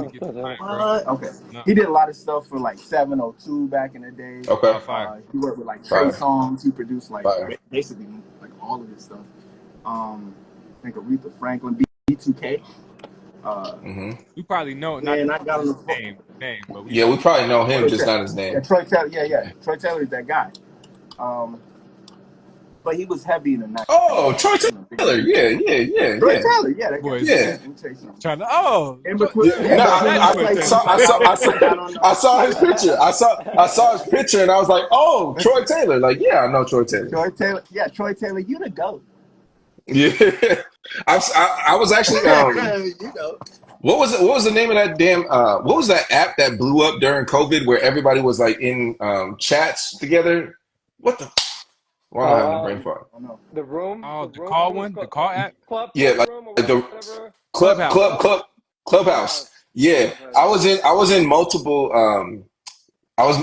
me get the Uh-huh. mic, bro. Okay. No, He did a lot of stuff for like 702 back in the day. Okay. fire. He worked with like Trey Fire. Songz. He produced like Fire. basically like all of his stuff. I think Aretha Franklin, B2K. Hmm. We probably know not Man, I got on the name, but we Yeah, know. we probably know him, Troy just Taylor. not his Yeah, name. Troy Taylor. Yeah. Troy Taylor is that guy. But he was heavy in the 90s. Oh, Troy Taylor. Yeah. Troy Taylor, yeah, that guy. Boys, Yeah. Let me tell you something. trying to In so, between, Yeah, no, that I is saw, Troy Taylor. I saw his picture. I saw his picture, and I was like, "Oh, Troy Taylor!" Like, yeah, I know Troy Taylor. Troy Taylor, yeah, Troy Taylor, you the goat. Yeah, I was actually what was the name of that damn what was that app that blew up during COVID where everybody was like in chats together? What the Why am I having a brain fart? I don't know. The room, Oh, the the room. call What was it one, the called? call app, Yeah, Club like room or the whatever. Clubhouse. Clubhouse. Yeah, Clubhouse. I was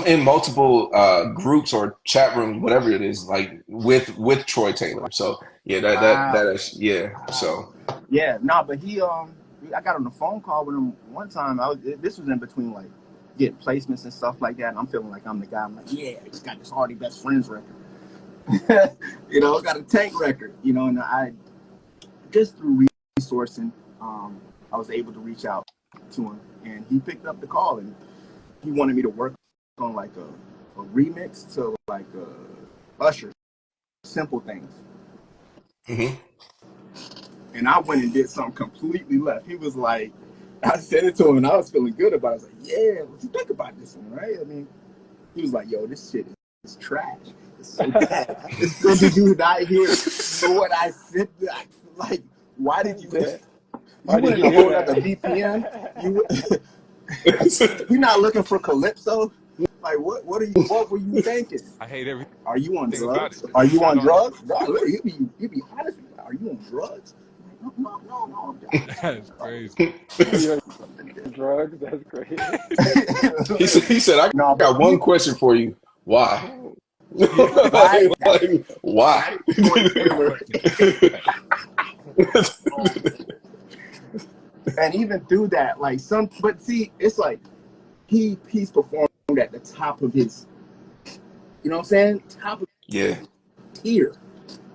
in multiple groups or chat rooms, whatever it is, like with Troy Taylor. So yeah, Wow. that is yeah. So Yeah, nah, but I got on the phone call with him one time. This was in between like getting placements and stuff like that. And I'm feeling like I'm the guy. I'm like, yeah, I just got this Hardy Best Friends record. Got a Tank record. And I just through resourcing, I was able to reach out to him, and he picked up the call, and he wanted me to work on like a remix to like Usher, Simple Things. mhm. And I went and did something completely left. He was like, I said it to him, and I was feeling good about it. I was like, yeah, what you think about this one, right? I mean, he was like, yo, this shit is trash. It's so bad. Did you not hear what I said? Like, why did you? Why You did went in you a do whole other that? VPN. You're not looking for Calypso. Like, what were you thinking? I hate everything Are you on about drugs? it. Are you on Not on it. drugs? No, look, you be honest. Are you on drugs? No. That's crazy. You're on drugs. That's crazy. He said I No, but got one question for you. Why? Yeah. why? Like, why? Troy Taylor. And even through that, like but see, it's like he's performed at the top of his, you know what I'm saying? Top of Yeah. tier.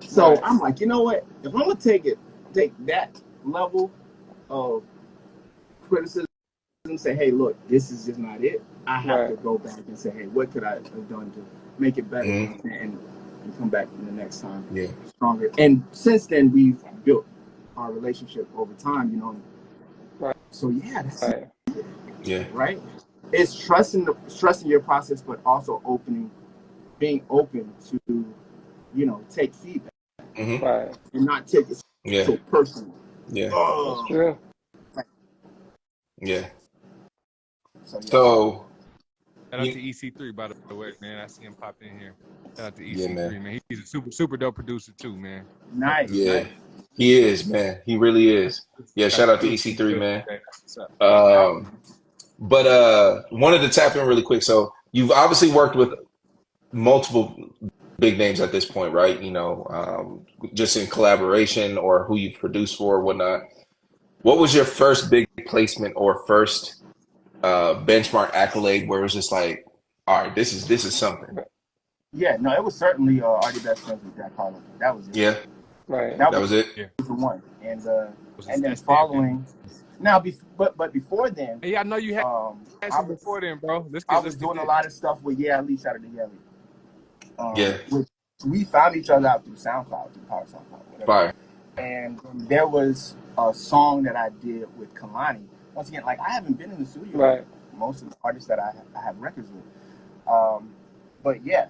So Right. I'm like, you know what? If I'm gonna take that level of criticism and say, hey, look, this is just not it. I have to go back and say, hey, what could I have done to make it better, Mhm. and come back in the next time Yeah. stronger. And since then, we've built our relationship over time, Right. So yeah, that's Right. Yeah. right. It's trusting your process, but also being open to, take feedback Mhm. Right. and not take it Yeah. so personal. Yeah. That's Oh, true. Yeah. so yeah. So Shout out to EC3, by the way, man. I see him pop in here. Shout out to yeah, EC3, man. He's a super dope producer too, man. Dope Nice, producer. yeah, nice. he is, man. He really is. Yeah, Got shout out to the in the EC3, building man. today. That's what's up. But wanted to tap in really quick. So you've obviously worked with multiple big names at this point, right? Just in collaboration or who you've produced for or whatnot. What was your first big placement or first benchmark accolade where it was just like, all right, this is something. Yeah, no, it was certainly Are the Best Friends with Jack Harlow. That was it. Yeah, Right. That that was it. Yeah. was the one. And Was and then that stamp in? following now, but before then, Hey, I know you had some before then, bro. I was doing a lot of stuff with Lee. Shout out to Lee. Yeah, Which we found each other out through SoundCloud, through Power SoundCloud, whatever. fire. And there was a song that I did with Kalani. Once again, like I haven't been in the studio Right. with most of the artists that I have records with. But yeah,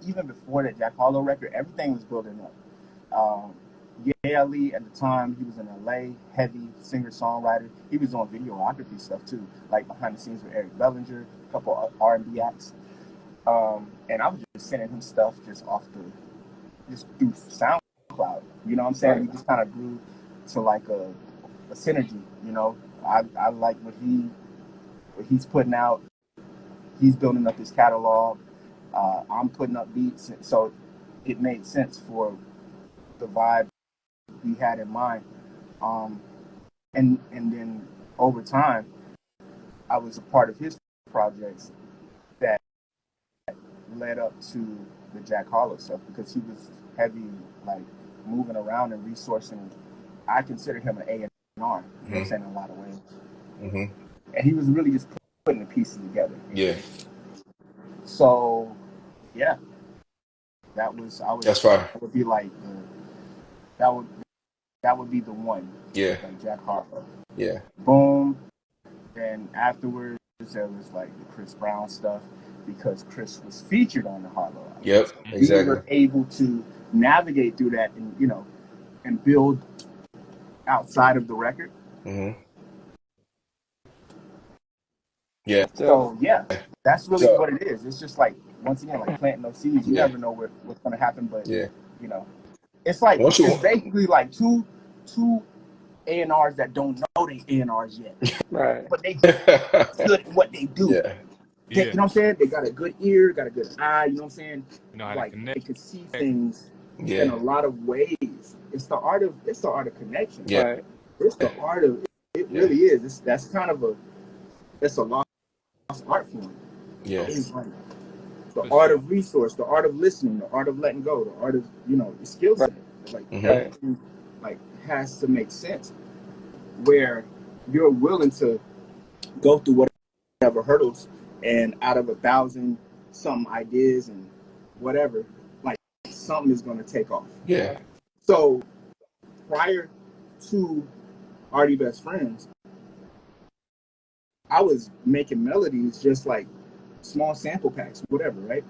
even before that Jack Harlow record, everything was building up. Lee at the time, he was in LA, heavy singer-songwriter. He was on videography stuff too, like behind the scenes with Eric Bellinger, a couple of R&B acts. And I was just sending him stuff just through SoundCloud. You know what I'm saying? Right. We just kind of grew to like a synergy. I like what he's putting out. He's building up his catalog. I'm putting up beats, so it made sense for the vibe we had in mind. And then over time, I was a part of his projects that led up to the Jack Harlow stuff because he was heavy, like moving around and resourcing. I consider him an A&R, you know what I'm saying, in a lot of ways. Mm-hmm. And he was really just putting the pieces together. Yeah. So, yeah, That's fire. That would be like that would be the one. Yeah. Like Jack Harlow. Yeah. Boom. Then afterwards, there was like the Chris Brown stuff because Chris was featured on the Harlow album. Yep. Exactly. We were able to navigate through that and build outside of the record. Mm-hmm. Yeah. So yeah, that's really what it is. It's just like once again, like planting those seeds. You never know what's going to happen, but you know, it's like Once you, it's basically like two A&Rs that don't know they A&Rs yet, Right. but they good at what they do. yeah, You know what I'm saying? They got a good ear, got a good eye. You know what I'm saying? You know how to Like connect. they can see things in yeah, a lot of ways. It's the art of connection. yeah. Right. It's the art of it. Really is. That's kind of it's a lost art form. Yeah. It's like the For art sure. of resource, the art of listening, the art of letting go, the art of the skill set. Like everything like has to make sense. Where you're willing to go through whatever hurdles, and out of 1,000 something ideas and whatever, like something is going to take off. Yeah. So prior to Already Best Friends, I was making melodies just like small sample packs, whatever, right?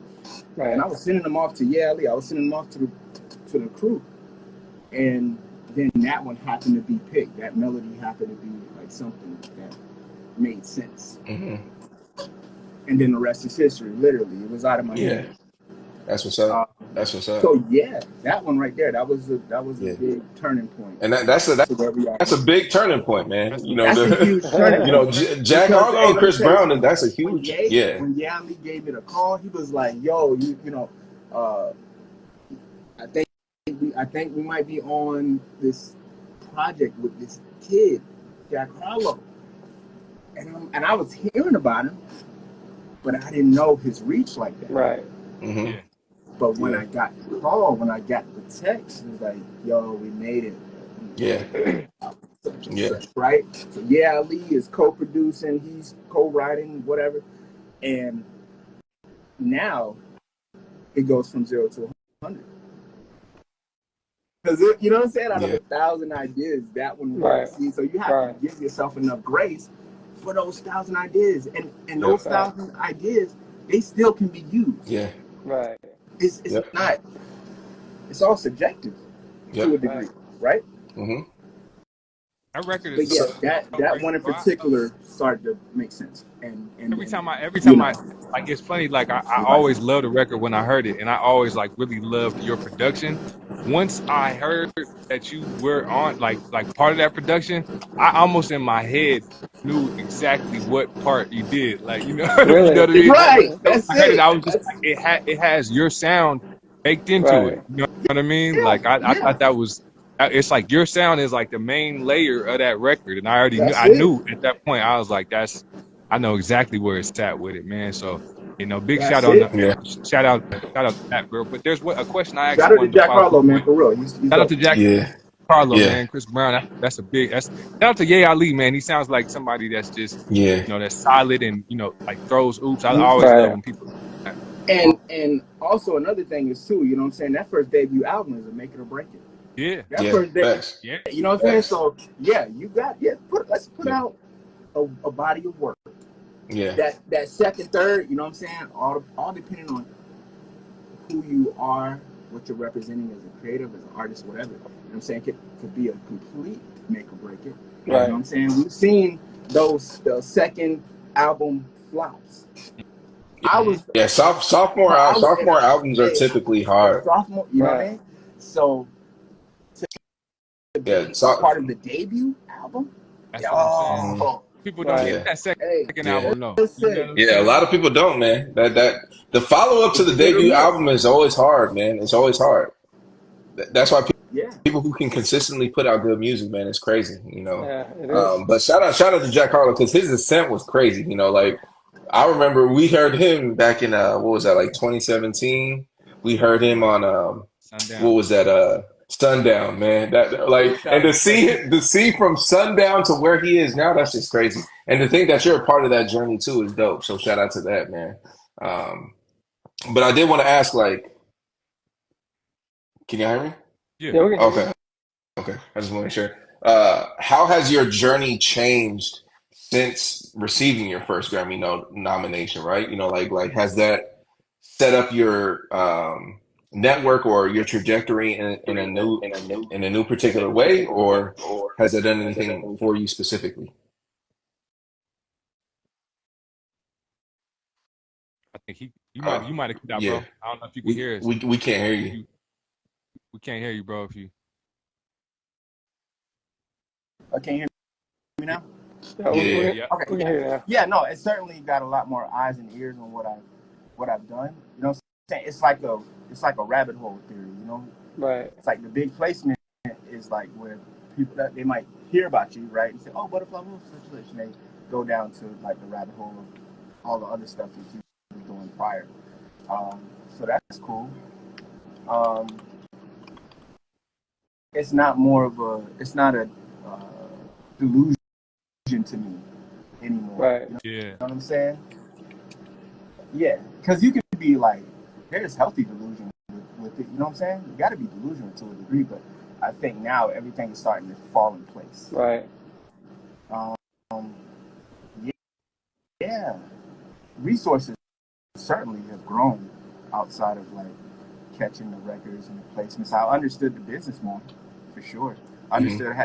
And I was sending them off to Ali. I was sending them off to the crew, and then that one happened to be picked. That melody happened to be like something that made sense. And then the rest is history. Literally, it was out of my head. That's what's up. That's what's up. So yeah, that one right there, that was a big turning point. And that's a big turning point, man. That's a huge turning point. Jack Harlow and Chris Brown, and that's a huge When Ali gave me the call, he was like, "Yo, I think we might be on this project with this kid, Jack Harlow." And I was hearing about him, but I didn't know his reach like that. Right. Yeah. But when I got the call, when I got the text, it was like, "Yo, we made it." Such, right? So Ali is co-producing, he's co-writing, whatever, and now it goes from 0 to 100. Because you know what I'm saying? Out of 1,000 ideas, that one works. So you have to give yourself enough grace for those 1,000 ideas, and those 1,000 ideas, they still can be used. Yeah. Right. It's not. It's all subjective to a degree, right? That record But is that one in particular started to make sense. And every time I like, it's funny, like I always loved the record when I heard it, and I always like really loved your production. Once I heard that you were on like part of that production, I almost in my head knew exactly what part you did. Like, you know, Really? you know what I mean? Right. That's I heard it. I was just like, it has your sound baked into it. You know what I mean? Yeah, Like I thought that was, it's like your sound is like the main layer of that record, and I already knew. I knew at that point. I was like, I know exactly where it's at with it, man. So, big shout out to that, bro. But there's a question I actually Shout out to wanted to Jack follow Harlow, up man, with. for real. He's Shout out to Jack Harlow, Yeah. man. Chris Brown, that's shout out to Ali, man. He sounds like somebody that's just that's solid and like throws oops. I always love when people. And also another thing is too, you know what I'm saying? That first debut album is a make it or break it. Yeah. That first debut, you know what I'm saying? So let's put out a body of work. Yeah. That second, third, you know what I'm saying? All depending on who you are, what you're representing as a creative, as an artist, whatever. You know what I'm saying? Could be a complete make or break it. You know what I'm saying? We've seen the second album flops. Sophomore albums are typically hard. Sophomore, you know what I mean? So to be part of the debut album, that's what I'm saying. People don't get that second album, no. A lot of people don't, man. That the follow up to the debut album is always hard, man. It's always hard. That's why people who can consistently put out good music, man, it's crazy, Yeah, it is. But shout out to Jack Harlow, because his ascent was crazy. Like I remember we heard him back in what was that, like 2017? We heard him on Sundown. What was that? Sundown, man. That like, and to see from Sundown to where he is now, that's just crazy. And to think that you're a part of that journey too is dope. So shout out to that, man. But I did want to ask, like, can you hear me? Yeah. Okay. I just want to make sure. How has your journey changed since receiving your first Grammy nomination? Right? Like has that set up your network or your trajectory in a new particular way, or has it done anything for you specifically? I think You might have cut out, Yeah. bro. I don't know if you can hear us. We can't hear you. We can't hear you, bro. If you Can you hear me now? Yeah, Yeah. yeah. Okay, we can hear you now. yeah, no, it's certainly got a lot more eyes and ears on what I've done. You know what I'm saying? It's like a rabbit hole theory, you know? Right. It's like the big placement is like where people that they might hear about you, right? And say, oh, Buddafly Wolf, such, and they go down to like the rabbit hole of all the other stuff that you were doing prior. So that's cool. It's not a delusion to me anymore. Right. You know what I'm saying? Yeah, because you can be like, there's healthy delusion with it. You know what I'm saying? You got to be delusional to a degree, but I think now everything is starting to fall in place. Right. Yeah. Resources certainly have grown outside of like catching the records and the placements. I understood the business more, for sure. I understood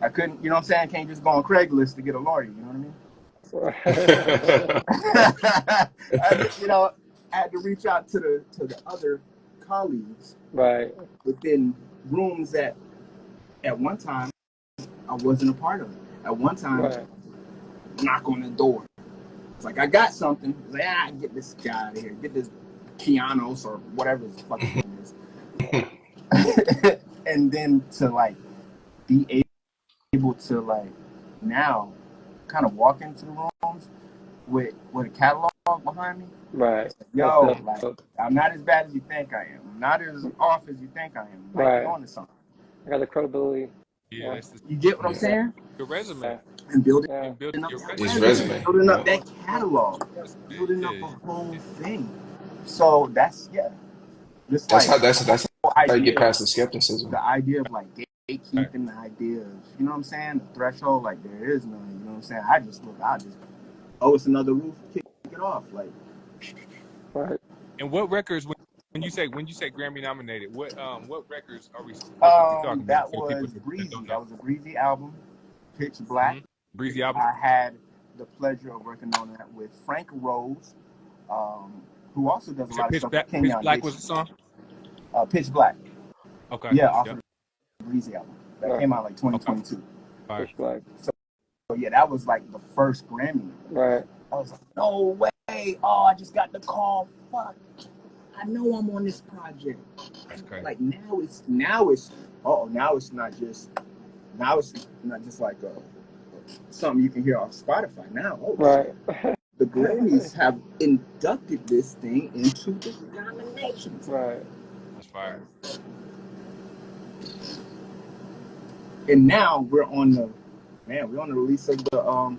I couldn't, you know what I'm saying? I can't just go on Craigslist to get a lawyer, you know what I mean? I had to reach out to the other colleagues, right, within rooms that at one time I wasn't a part of. At one time, knock on the door. It's like I got something. It's like get this guy out of here. Get this Keanos or whatever his fucking name is. And then to like be able to like now kind of walk into the rooms with a catalog behind me. Right. Yo, like I'm not as bad as you think I am. I'm not as off as you think I am. Like, on to something. I got the credibility. Yeah. You get what I'm saying? Your resume. And building up his resume. Building up that catalog. Building up a whole thing. So that's Just that's like, how you get past the skepticism. The idea of like gatekeeping, the idea of, you know what I'm saying, the threshold, like there is none. You know what I'm saying? I just it's another roof, kick it off, like. Right. And what records when you say Grammy nominated? What records are we talking that about? Was Breezy. That was a Breezy album, Pitch Black. Breezy album. I had the pleasure of working on that with Frank Rose, who also does a lot of stuff. Pitch Black was the song? Pitch Black. Okay. Yeah, off of the Breezy album. That came out like 2022. Okay. Pitch Black. So yeah, that was like the first Grammy. Right. I was like, no way. Oh, I just got the call. Fuck. I know I'm on this project. That's crazy. Like now it's not just like something you can hear off Spotify now. The Grammys have inducted this thing into the nominations. Right. That's fire. And now we're on the release of the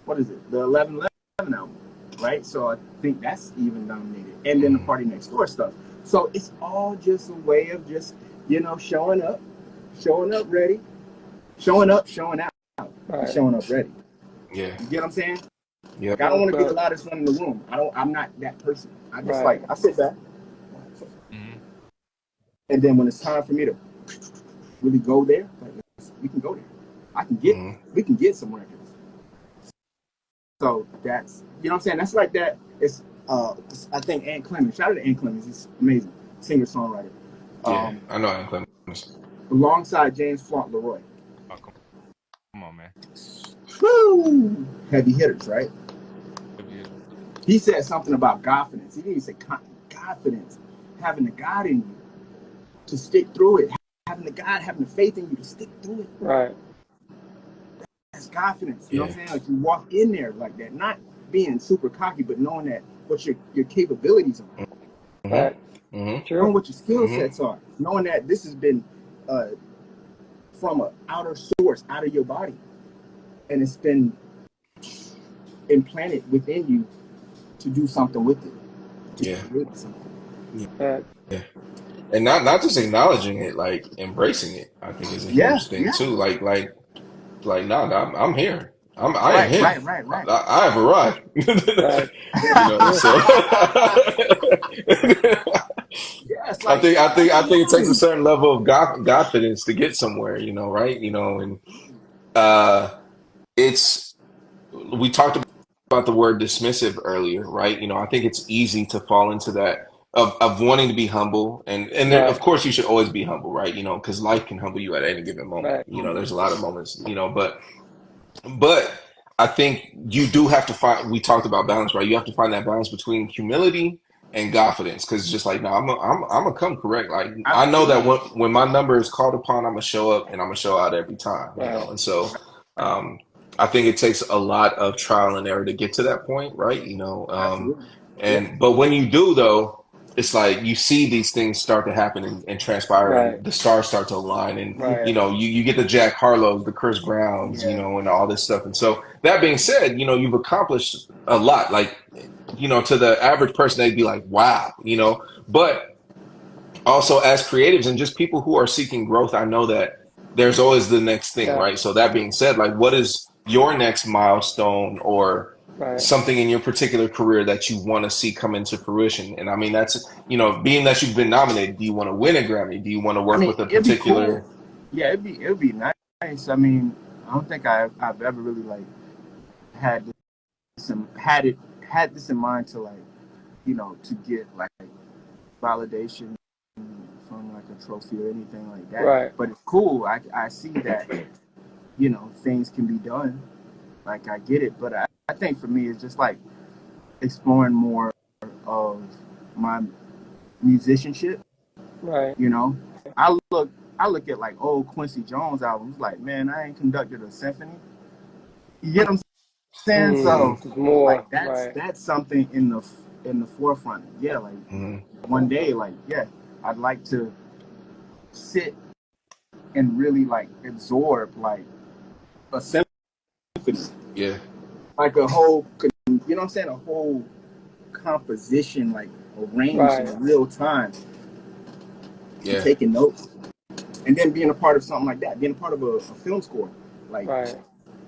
what is it? The 11/11 album, right? So I think that's even nominated. And then the Party Next Door stuff. So it's all just a way of just, showing up ready, showing up, showing out, showing up ready. Yeah. You get what I'm saying? Yeah. Like, I don't want to be the loudest one in the room. I'm not that person. I just I sit back. And then when it's time for me to really go there, like, we can go there. We can get some records. So that's, you know what I'm saying? That's like that. It's I think Ant Clemens. Shout out to Ant Clemens. He's amazing singer-songwriter. Yeah, I know Ant Clemens. Alongside James Font Leroy. Oh, come on, man. Woo! Heavy hitters, right? He said something about confidence. He didn't say confidence. Having the God in you to stick through it. Having the faith in you to stick through it. Right. That's confidence. You know what I'm saying? Like, you walk in there like that, not being super cocky, but knowing that what your capabilities are. Right. Knowing what your skill sets are. Knowing that this has been from an outer source, out of your body. And it's been implanted within you to do something with it. To create something. Yeah. And not just acknowledging it, like embracing it, I think is a huge thing too. Like, I'm here. I am him. Right. I have arrived. I think it takes a certain level of confidence to get somewhere, right? And we talked about the word dismissive earlier, right? You know, I think it's easy to fall into that of wanting to be humble, and there, of Right. course you should always be humble, right? You know, because life can humble you at any given moment. Right. You know, there's a lot of moments, you know, but I think you do have to find. We talked about balance, right? You have to find that balance between humility and confidence, because it's just like, no, I'm gonna come correct. Like I know that when my number is called upon, I'm gonna show up and I'm gonna show out every time, you know. Right. And so, um, I think it takes a lot of trial and error to get to that point, right? You know, Absolutely. Yeah. and but when you do, though, it's like you see these things start to happen and transpire, Right. and the stars start to align, and Right. you know, you get the Jack Harlows, the Chris Browns, you Yeah. know, and all this stuff. And so that being said, you know, you've accomplished a lot. Like, you know, to the average person, they'd be like, wow, you know, but also as creatives and just people who are seeking growth, I know that there's always the next thing, Yeah. right? So that being said, like, what is your next milestone or Right. something in your particular career that you want to see come into fruition? And I mean, that's, you know, being that you've been nominated, do you want to win a Grammy? Do you want to I work mean, with a it'd be cool. particular? Yeah, it'd be nice. I mean, I don't think I've ever really like had had this in mind to like, you know, to get like validation from like a trophy or anything like that. Right. But it's cool. I see that, you know, things can be done. Like I get it, but I think for me it's just like exploring more of my musicianship. Right. You know, I look at like old Quincy Jones albums, like, man, I ain't conducted a symphony. You get what I'm saying? So More. like Right. that's something in the forefront. Yeah, like one day, like, yeah, I'd like to sit and really like absorb like a symphony, Yeah, like a whole, you know what I'm saying, a whole composition, like arranged Right. in real time, yeah, taking notes, and then being a part of something like that, being a part of a film score, like Right.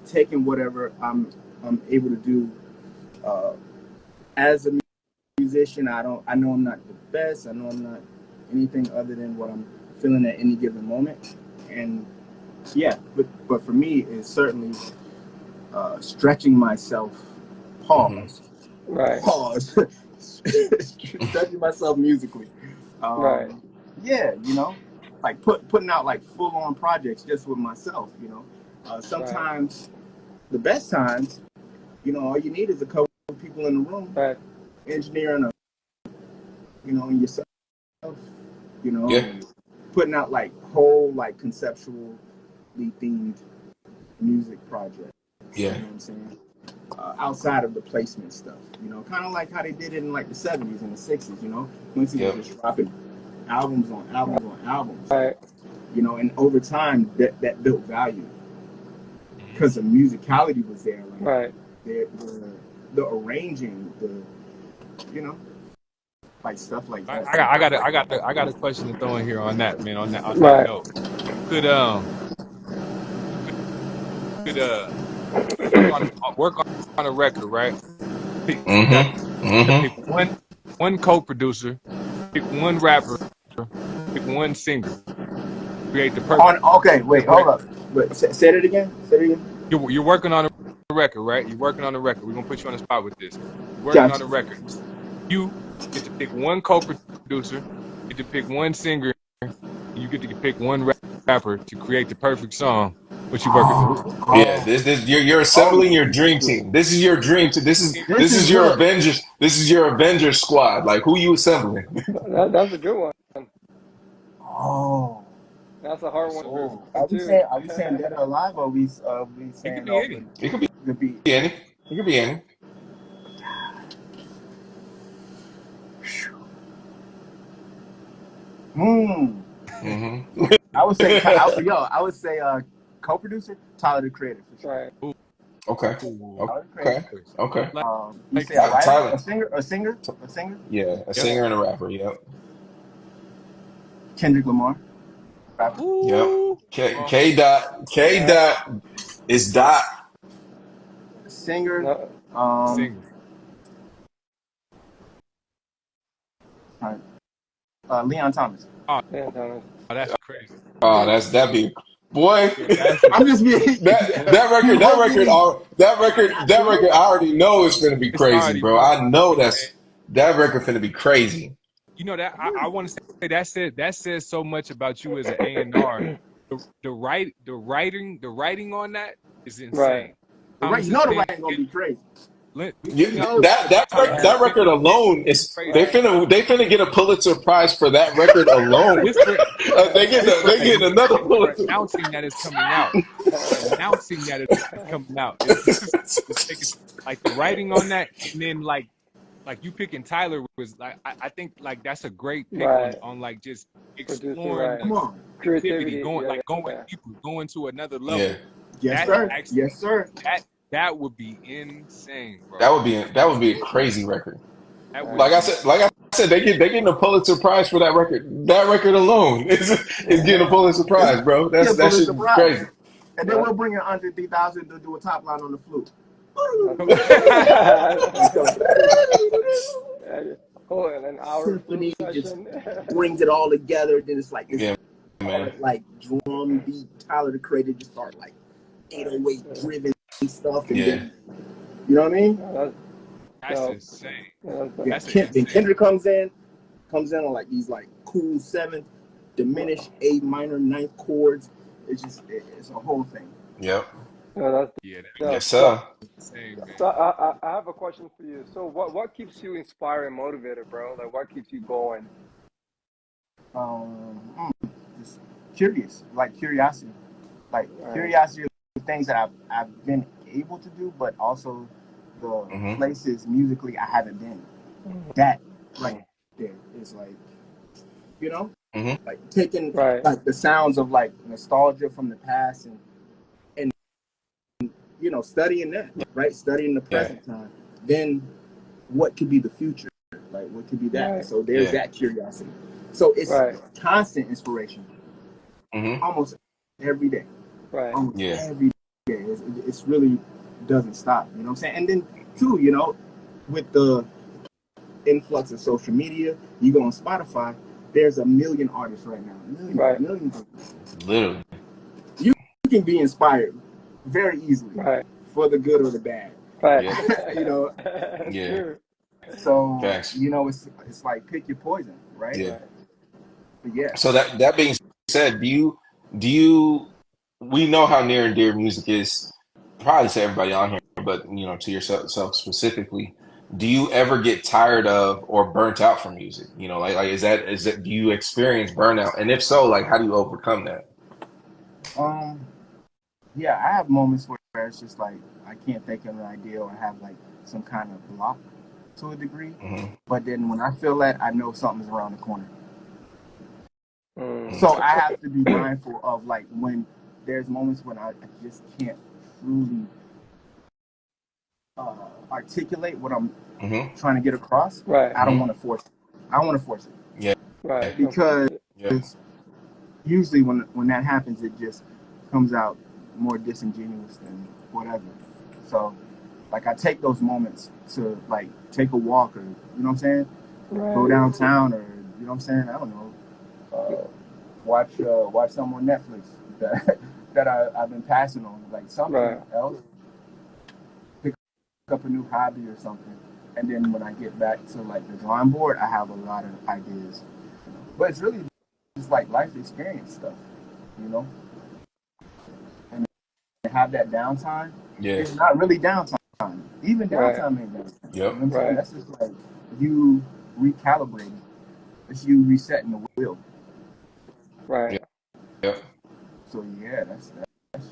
taking whatever I'm able to do as a musician. I know I'm not the best. I know I'm not anything other than what I'm feeling at any given moment. And yeah, but for me, it's certainly stretching myself. Pause. Right. Pause. Stretching myself musically. Right. Yeah, you know, like putting out like full on projects just with myself. You know, sometimes the best times, you know, all you need is a couple of people in the room, Right. engineering a, you know, and yourself, you know, yeah, and putting out like whole like conceptually themed music projects. yeah, You know what I'm saying? Outside of the placement stuff, you know, kind of like how they did it in like the 70s and the 60s, you know, Quincy was just dropping albums on albums on albums, Right. you know, and over time that built value because the musicality was there, like Right. the arranging, the, you know, like stuff like that. I got a question to throw in here on that, man. On that Right. note, could you could work on a record, right? You got to pick one co-producer, pick one rapper, pick one singer, create the perfect. Okay, wait, hold up. Wait, say it again. Say it again. You're working on a record, right? You're working on a record. We're gonna put you on the spot with this. You're working on a record. You get to pick one co-producer, you get to pick one singer, and you get to pick one rapper to create the perfect song. What you working with? yeah. This you're assembling your dream team. This is your dream team. This is your look. Avengers. This is your Avengers squad. Like, who you assembling? That's a good one. Oh. That's a hard one Oh. too. Are we saying dead or alive, or are we It could saying be any. It could be the beat? any. It could be any. I would say co-producer Tyler the Creator for sure. Right. Ooh, Okay. Tyler the Okay. Creator. Okay. You say a writer, Tyler. a singer. Yeah, a singer and a rapper. Yep. Kendrick Lamar. Rapper. Ooh. Yep. K dot is dot. Singer. No. Singer. Leon Thomas. Oh, Yeah, Thomas. that's crazy. Oh, that'd be Boy, Yeah, I'm just being that record. I already know it's gonna be it's crazy, already bro. been. I know that record finna be crazy. You know that I want to say that says so much about you as an A&R. The writing on that is right. insane. the right. You Thomas's know the pen, right gonna be crazy. You, You know Thomas's that pen record is alone is crazy. they finna get a Pulitzer Prize for that record alone. Just for They getting another Pulitzer. announcing that it's coming out. Announcing that it's coming out. It's taking like the writing on that, and then like you picking Tyler was like I think like that's a great pick Right. on like just Producing, exploring right. come on. creativity, Creativity, yeah, going yeah. deeper, going to another Yeah, level. Yes, That sir. actually Yes, sir. that would be insane, that bro. would be a crazy record. That would Right. be Like I said, they getting a Pulitzer Prize for that record. That record alone is getting a Pulitzer Prize, bro. Yeah, That Pulitzer shit is Prize. crazy. And then we'll bring in Andre 3000 to do a top line on the flute. Oh, and an hour flute Symphony just session. brings it all together. Then it's like this Yeah, man. like drum beat. Tyler the Creator just start like 808 driven stuff, and Yeah. then you know what I mean? that's insane. Yeah, That's then insane. Kendrick comes in on like these like cool seventh diminished A minor ninth chords. It's a whole thing. Yep. Yeah, Yes, sir. insane, man. So I have a question for you. So what keeps you inspired and motivated, bro? Like what keeps you going? Just curious, like curiosity, curiosity of the things that I've been able to do, but also the places musically I haven't been. That right there is like, you know, like taking like the sounds of like nostalgia from the past and you know studying that, right? Studying the present time. Then what could be the future? Like what could be that? Right. So there's that curiosity. So it's constant inspiration, almost every day. Right. Almost every day. It's really doesn't stop. You know what I'm saying? And then too, you know, with the influx of social media, you go on Spotify. There's a million artists right now. Millions. Literally. You can be inspired very easily, for the good or the bad. Right. You know. Sure. So you know, it's like pick your poison, right? Yeah. But yeah. So that being said, do you we know how near and dear music is probably to everybody on here, but you know, to yourself specifically. Do you ever get tired of or burnt out from music? You know, like is that do you experience burnout? And if so, like how do you overcome that? Yeah, I have moments where it's just like I can't think of an idea or have like some kind of block to a degree. But then when I feel that, I know something's around the corner. So I have to be mindful of like when there's moments when I just can't truly articulate what I'm trying to get across. Right. I don't want to force it. I don't want to force it. Yeah. Right. Because usually when that happens, it just comes out more disingenuous than whatever. So like I take those moments to like take a walk or, you know what I'm saying? Right. Go downtown or, you know what I'm saying? I don't know. Watch something on Netflix that I've been passing on. Like something else. Pick up a new hobby or something. And then when I get back to like the drawing board, I have a lot of ideas. But it's really just like life experience stuff, you know? And have that downtime. It's not really downtime. Even downtime ain't downtime. Yep. You know what I'm saying? That's just like you recalibrating. It's you resetting the wheel. Right. Yep. So yeah, that's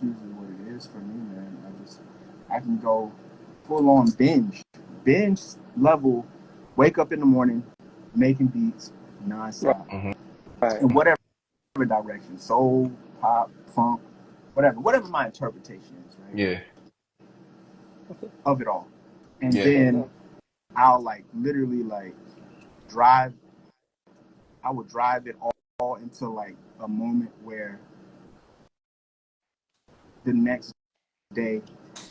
usually what it is for me, man. I can go full on binge level, wake up in the morning, making beats nonstop, in whatever direction, soul, pop, funk, whatever my interpretation is, right? Yeah. Of it all, and then I'll like literally like drive. I would drive it all into like a moment where the next day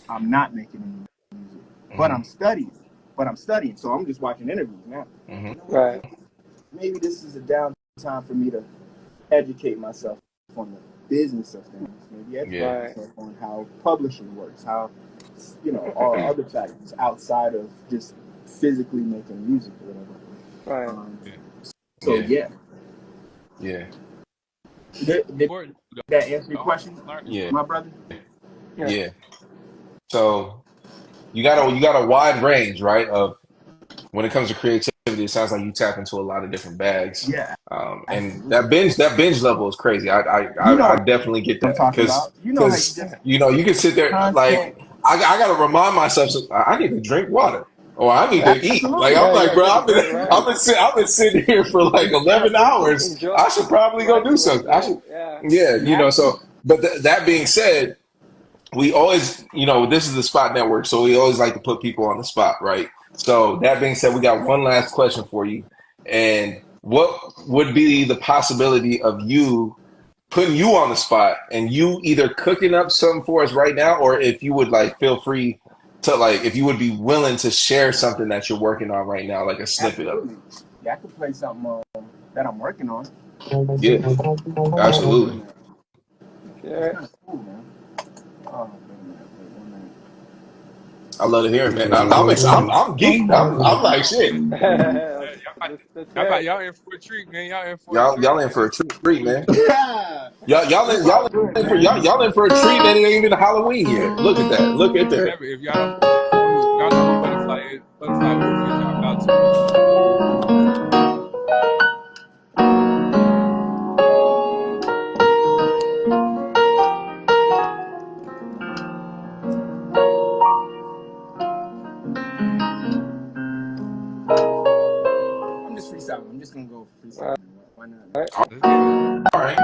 I'm not making any music, but I'm studying. So I'm just watching interviews now. Right. Maybe this is a downtime for me to educate myself on business of things. Maybe educate Yeah. Right. yourself on how publishing works, how all other factors outside of just physically making music or whatever. Right. Yeah. So Yeah. yeah, Yeah. did Important. that answer your The whole question, learning. Yeah. my brother? Yeah. Yeah. So you got a wide range, right? Of when it comes to creativity, it sounds like you tap into a lot of different bags. Yeah, And absolutely. that binge level is crazy. You know I what definitely get I'm that talking because about. You know how you just you can sit there like content. I got to remind myself I need to drink water or I need to eat. Like Absolutely. I'm Yeah, you like, gotta bro, take a break, right? I've been sitting here for like 11 hours. Enjoy I should probably go life do a little something. I bit. should, Yeah. yeah, You have to. So. But that being said, we always, this is the Spot Network, so we always like to put people on the spot, right? So that being said, we got one last question for you. And what would be the possibility of you putting you on the spot and you either cooking up something for us right now, or if you would like feel free to like if you would be willing to share something that you're working on right now, like a snippet of it. Absolutely. Yeah, I could play something that I'm working on. Yeah, absolutely. It's Yeah. kind of cool, man. Oh, wait a minute. Wait 1 minute. I love to hear it, man. I'm geeked. I'm like shit. let's, let's Y'all hear got it. y'all in for a treat, man. Y'all in for a Y'all treat, in for man. a treat, man. Yeah, it's all Y'all good, in for man. y'all in for a treat and it ain't even Halloween yet. Look at that. Look at that. Never. If y'all know who Buddafly Wolf is, y'all about to. I'm just freestyling. I'm just gonna go All freestyling. Why not? right. Let's get it. All right.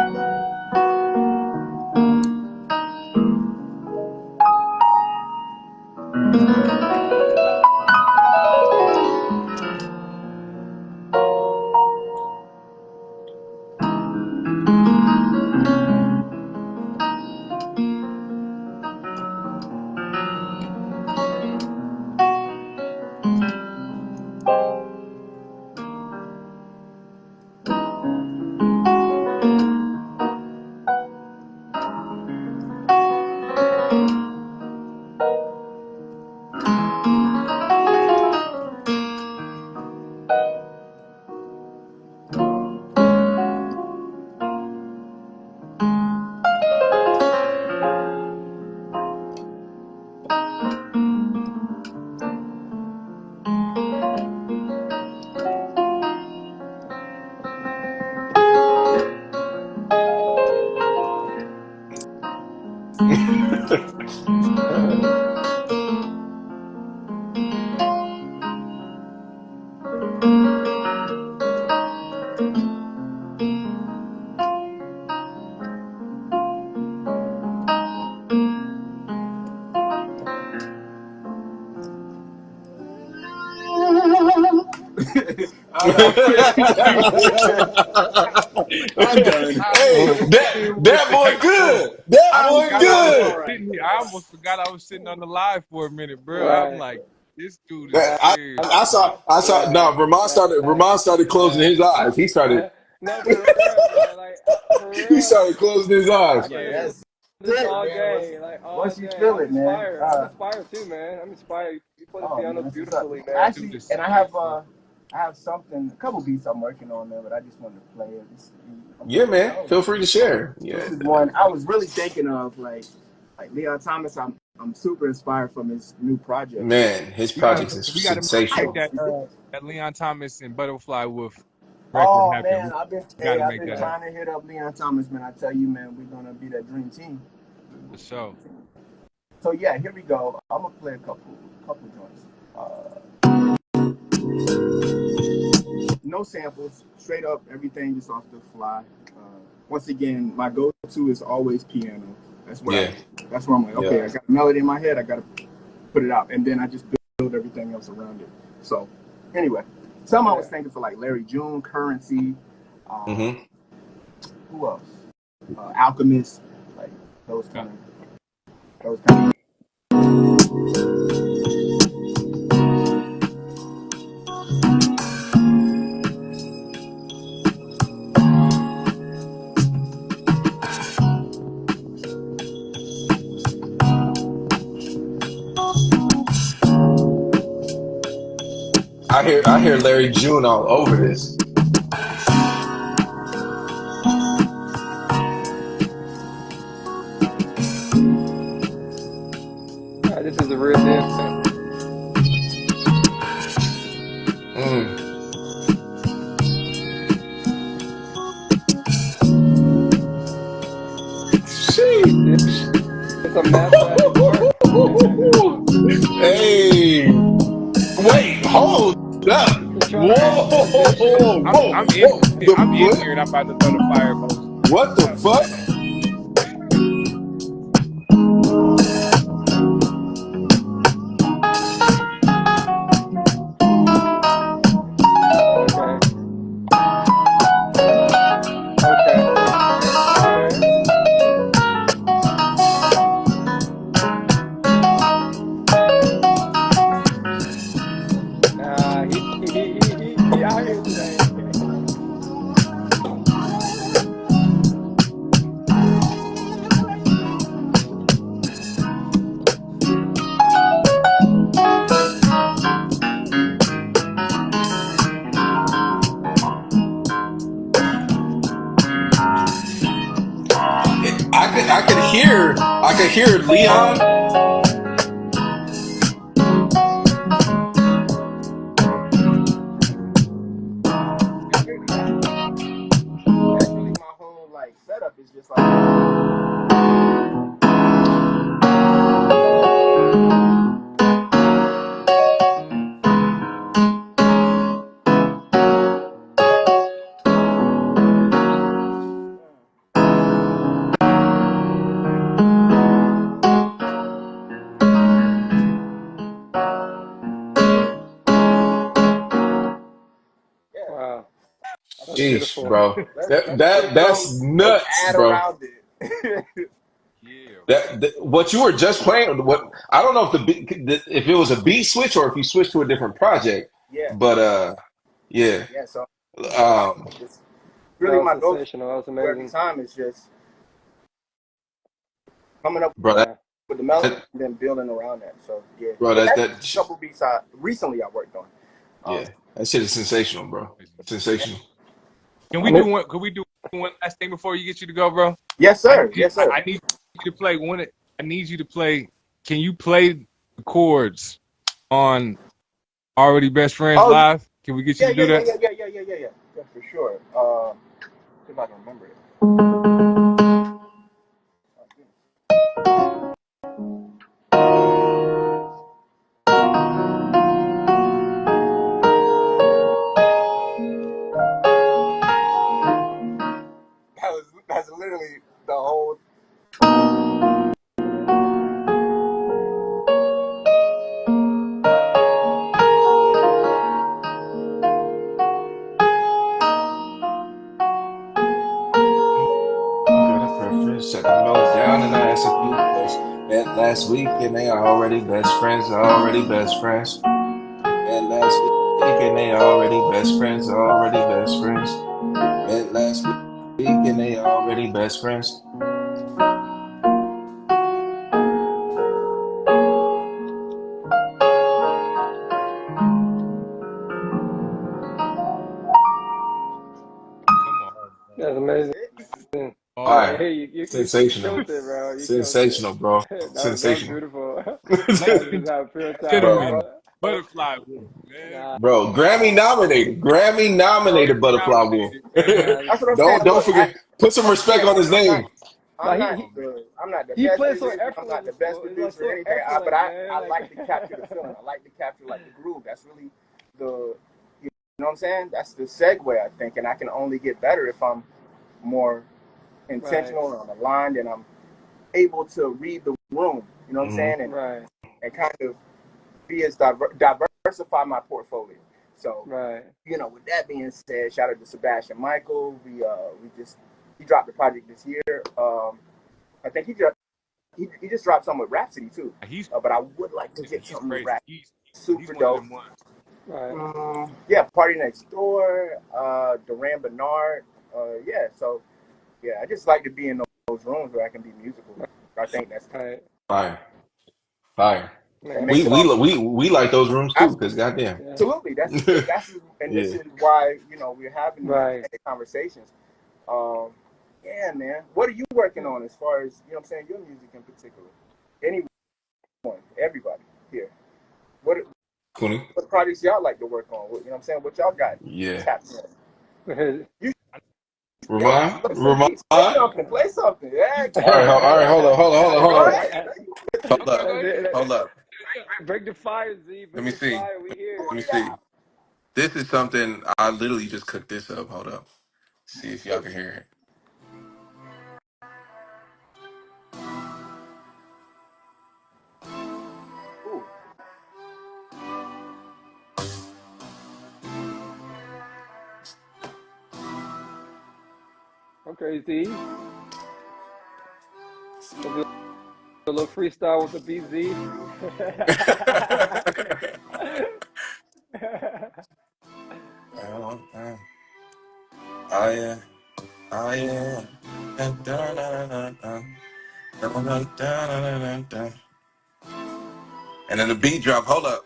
All right. I'm done. I Hey, almost that forgot with that boy that, bro. good. That I I'm boy forgot good. I was I'm just all good. right. sitting here. I almost forgot I was sitting on the live for a minute, bro. I'm Right. like, this dude is That, I, serious, I bro. saw I saw Right. no Right. Ramon started closing Right. his eyes. He started No, for real, bro. Like, for he real. started closing his I eyes. can Yeah, listen that's to this it, all man. day, like all Once you day. feel I'm it, man. inspired. I'm inspired too, man. I'm inspired. You play the Oh piano man, that's what's up. beautifully, man. Dude Actually, is and serious, bro. I have something, a couple beats I'm working on there, but I just wanted to play it. I'm Yeah, feeling man. dope. Feel free to share. This Yeah. is one I was really thinking of, like Leon Thomas. I'm super inspired from his new project. Man, his We gotta project is we gotta make sensational. that Leon Thomas and Butterfly Wolf record Oh happen. man, We gotta I've make been that happen trying to hit up Leon Thomas, man. I tell you, man, we're gonna be that dream team. for sure. So yeah, here we go. I'm gonna play a couple joints. No samples, straight up everything just off the fly. Once again, my go-to is always piano. That's what Yeah. that's where I'm like, Yeah. okay, I got a melody in my head, I gotta put it out, and then I just build everything else around it. So anyway, some I was Yeah. thinking for like Larry June, Currency, Mm-hmm. who else? Alchemist, like those kind of. I hear Larry June all over this. This is a real deal. Mm. Sheesh. It's a mathematic art. Hey, wait, hold up. You're trying to Whoa, add addition. I'm in whoa, here. the I'm in foot? here, and I'm about to throw the fire emoji. What the fuck? Okay. Okay. Okay. Nah, he out here today. I could hear Leon. That's really my whole like setup is just like. Wow, that's Sheesh, beautiful. bro. Let's put a That's little nuts, ad bro. around it. Yeah, What you were just playing. What I don't know if if it was a beat switch or if you switched to a different project. Yeah, But yeah. yeah. So Um, it's That really was my go sensational. That was to every amazing. time is just coming up bro, Yeah. with the melody that and then building around that. So yeah, bro, and that's that just a couple beats I recently worked on. Um, yeah, that shit is sensational, bro. yeah. Sensational. Can we And do it, one? Can we do one last thing before you get you to go, bro? Yes, sir. Yes, sir. I need you to play one. I need you to play. Can you play the chords on Already Best Friends Oh live? Can we get you yeah, to yeah, do yeah, that? yeah, yeah, yeah, yeah, yeah, yeah. Yeah, for sure. See if I can remember it. That's literally the whole. Got a preference, set the note down and I asked a few questions. Met last week and they are already best friends, already best friends. Met last week and they already best friends, already best friends. Met last week and they already best friends. Come on, that's That's amazing. it. oh, Hey, Fire. hey, you Sensational. killed it, bro. You killed it. Sensational, bro. That was Sensational. beautiful. ladies That's and just how it feels out, gentlemen, Bro. bro. Butterfly Wolf, man. Nah, Bro, Grammy nominated. Grammy nominated Grammy Butterfly Wolf. nominated, man. nah, That's what I'm saying. Don't Look, forget, put some respect yeah, on his name. nah, I'm not Oh man, I'm not the he best plays so musician. I'm not the effortless best though. It's like producer or so anything. But effortless, man. I Like, like to capture the feeling. I like to capture like the groove. That's really the you know what I'm saying. That's the segue I think, and I can only get better if I'm more right, intentional and aligned, and I'm able to read the room. You know what I'm Hmm. saying, right, and kind of be as diversify my portfolio. So right. with that being said, shout out to Sebastian Michael. We just he dropped the project this year. I think he just dropped some with Rhapsody too. he's But I would like to get he's something with crazy. Rhapsody. He's Super one of dope. them ones. Right. Yeah, Party Next Door, Duran Bernard. Yeah, so yeah, I just like to be in those rooms where I can be musical. I think that's Right. Fire. Fire. Man. makes it all we like those rooms too, because goddamn. Yeah. absolutely. That's and this Yeah. is why we're having these Right. conversations. Yeah, man. What are you working on as far as what I'm saying? Your music in particular. Anyone, everybody here. What Cooney. what projects y'all like to work on? What, what I'm saying? What y'all got Yeah. tapped in? You Ramond? play some Ramond? beats. Play All something. Play something. Yeah. right, hold up, hold up, hold up, hold Go up. ahead. Hold Okay, go up. ahead. Hold up. Break the fire, Z. Let Break me the see. fire. We Let here. me see. This is something I literally just cooked this up. Hold up. See if y'all can hear Ooh. Okay, Z. Let's do a little freestyle with the BZ. it. Oh yeah. Oh yeah. Dun, dun, dun, dun, dun. Dun, dun, dun, dun, dun, dun. And then the beat drop. Hold up.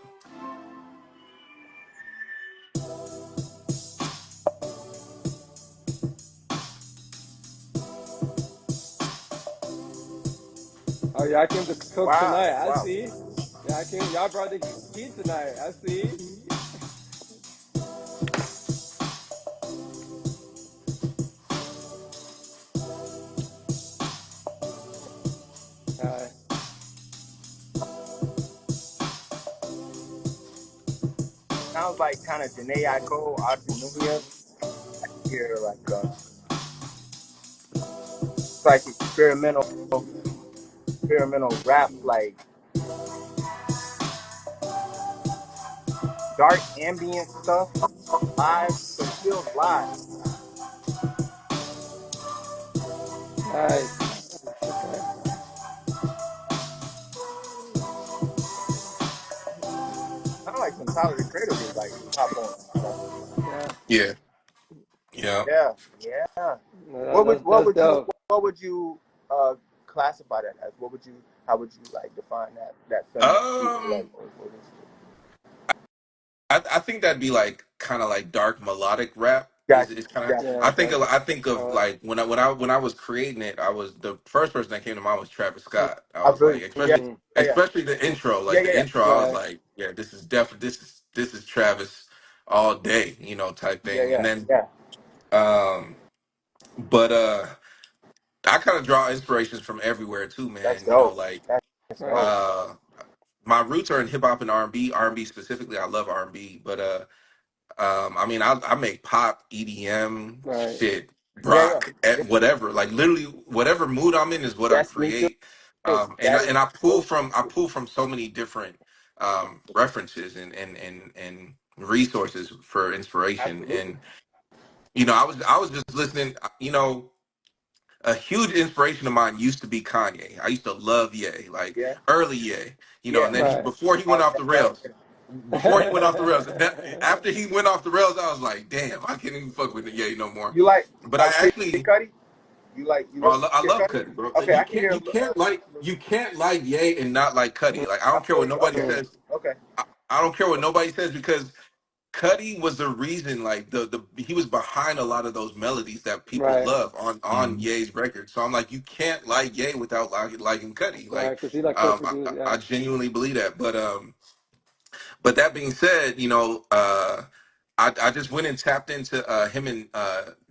Oh, y'all came to cook Wow. tonight. I Wow. see. Y'all brought the heat tonight. I see. All right. Sounds like kind of Janae Aiko, Audrey Nunez. Here, like it's like experimental rap, like dark ambient stuff, live, but it feels live. Nice. Okay. Kind of like some Tyler the Creator would like hop on. Yeah. Yeah. Yeah. Yeah, yeah. No, What that's would you dope. uh classify that as? How would you like define that feminine beat? Like, Um, what is I think that'd be like kind of like dark melodic rap. Got Is you, kind of. got you. Yeah. Okay. I think of Uh, like when I was creating it, I was the first person that came to mind was Travis Scott. I I was feel like, you. Yeah, mm, yeah, especially the intro. yeah, Like yeah, the yeah. intro, I was right. like, yeah, this is definitely this is Travis all day, type Yeah, thing. And yeah, then, yeah. um, but I kind of draw inspirations from everywhere too, That's man. dope. Like That's Right. dope. uh, my roots are in hip hop and R&B. R&B specifically, I love R&B, but I mean, I make pop, EDM, Right. shit, Yeah, yeah, rock, yeah. whatever. Like literally, whatever mood I'm in is what I That's me too. create. That is I pull dope. from so many different references and resources for inspiration. Absolutely. And I was just listening. A huge inspiration of mine used to be Kanye. I used to love Ye, like Yeah, early Ye, yeah. and then Right. before he went off the rails. Before he went off the rails, after he went off the rails, I was like, "Damn, I can't even fuck with the Ye no more." You But I Kid actually, Cudi? You listen I to Kid love Cudi? Cudi, bro. Okay, I can hear. You can't like Ye and not like Cudi. Like I I don't care feel what you. nobody Okay, Mm, says. okay. I don't care what nobody says because Cudi was the reason, like the he was behind a lot of those melodies that people right. love on Ye's record. So I'm like, you can't like Ye without liking Cudi. Right. Like, Because he like co-produced. I Yeah. genuinely believe that. But that being said, I just went and tapped into him and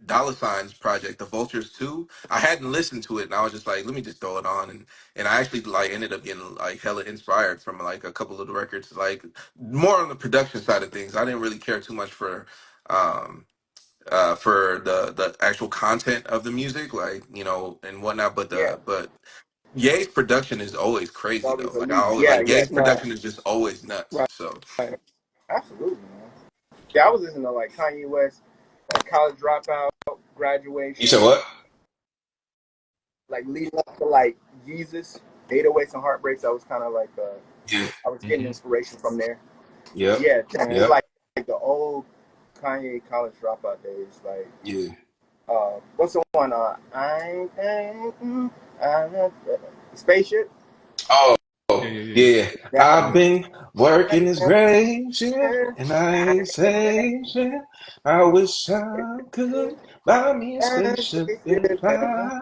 Dollar Sign's project, The Vultures 2. I hadn't listened to it, and I was just like, let me just throw it on, and I actually like ended up getting like hella inspired from like a couple of the records, like more on the production side of things. I didn't really care too much um for the actual content of the music, like and whatnot. Yeah, But Ye's production is always it's crazy always though. Like I elite. always Yeah, like yeah, Ye's Right. production is just always nuts. Right. So Right. absolutely, man. Yeah, I was listening to like Kanye West, like College Dropout, you said Graduation, what? like leading up to like Jesus, 808s and Heartbreaks. I was kind of like, Yeah. I was getting Hmm. inspiration from there. But Yep. yeah, definitely Right. Yep. like the old Kanye College Dropout days. Like, Yeah. what's the one? I Spaceship. Oh, Yeah, yeah, Yeah, That I've been working this grave shit, and I ain't saying shit. I wish I could buy me a spaceship and fly.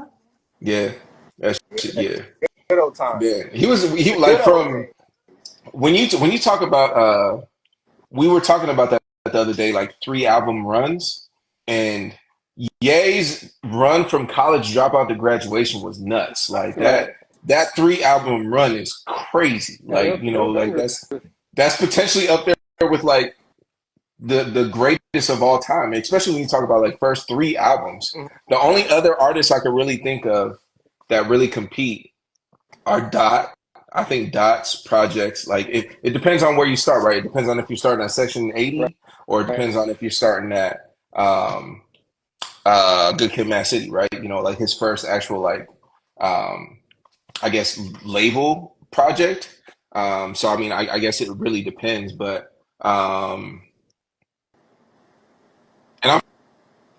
Yeah, that shit. Yeah, good old time. yeah. He The like good old from days. when you talk about we were talking about that the other day, like 3 album runs, and Ye's run from college dropout to graduation was nuts. Like Right. that 3 album run is crazy. Yeah, Like, it was like dangerous. that's potentially up there with like the greatest of all time, especially when you talk about like first 3 albums. Mhm. The only other artists I could really think of that really compete are Dot. I think Dot's projects, like it depends on where you start, right? It depends on if you're starting at Section Right. 80 or it depends on if you're starting at Good Kid, Mad City, right? Like his first actual like um I guess label project. So I mean I guess it really depends, but and I'm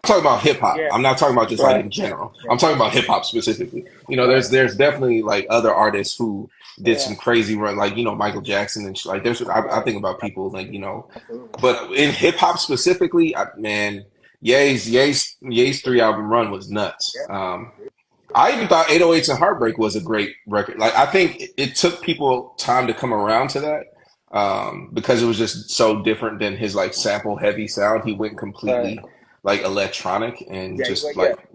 talking about hip hop. Yeah, I'm not talking about just like Right. in general. yeah. I'm talking about hip hop specifically. Right. There's definitely like other artists who did Yeah. some crazy run, like Michael Jackson and like I Right. think about people like Absolutely. but in hip hop specifically, man, Ye's 3 album run was nuts. Yeah. I even thought 808s and Heartbreak was a great record. Like I think it took people time to come around to that. Because it was just so different than his like sample heavy sound. He went Right. completely like electronic and Yeah, he's just like, yeah. like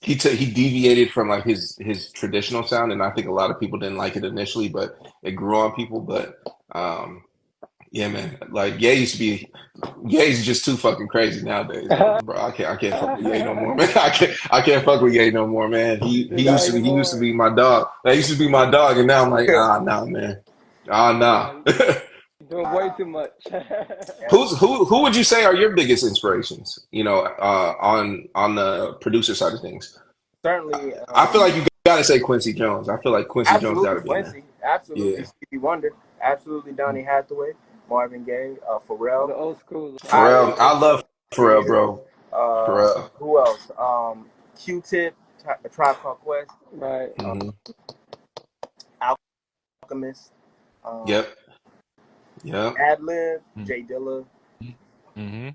he deviated from like his traditional sound, and I think a lot of people didn't like it initially, but it grew on people. But yeah, man, like Ye's just too fucking crazy nowadays, bro. I can't fuck with Ye no more, man. I can't fuck with Ye no more, man. He Not used to anymore. be my dog. That used to be my dog, and now I'm like, nah, man. Yeah, Nah. you're doing way too much. Who would you say are your biggest inspirations? On the producer side of things. Certainly, I feel like you gotta say Quincy Jones. I feel like Quincy Jones absolutely gotta be in there. Quincy, absolutely Yeah, Stevie Wonder, absolutely Donny Hathaway, Marvin Gaye, The Pharrell. old school. Pharrell. I Yeah, love Pharrell, yeah. bro. Pharrell. Who else? Q-Tip, Tribe Called Quest, Right. Hmm. Alchemist, um, Yep. Yep. Adlib, Jay Dilla, Mm-hmm.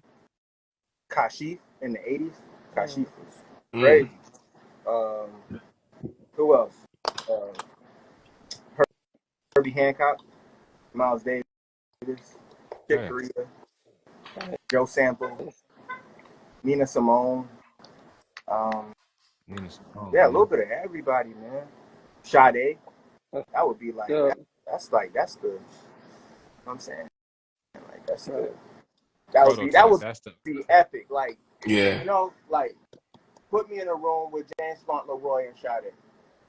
Kashif in the '80s. Kashif was Mm. crazy. Um, who else? Uh, Herbie Hancock, Miles Davis, Chick Right. Corea, Right. Joe Sample, Nina Simone. Um, Nina Simone, yeah, a little man. bit of everybody, man. Sade, That's that would be like the that's the. You know what I'm saying, like that's the right. that Prototype. would That's the be epic. Like Yeah. like put me in a room with James Fauntleroy and Sade.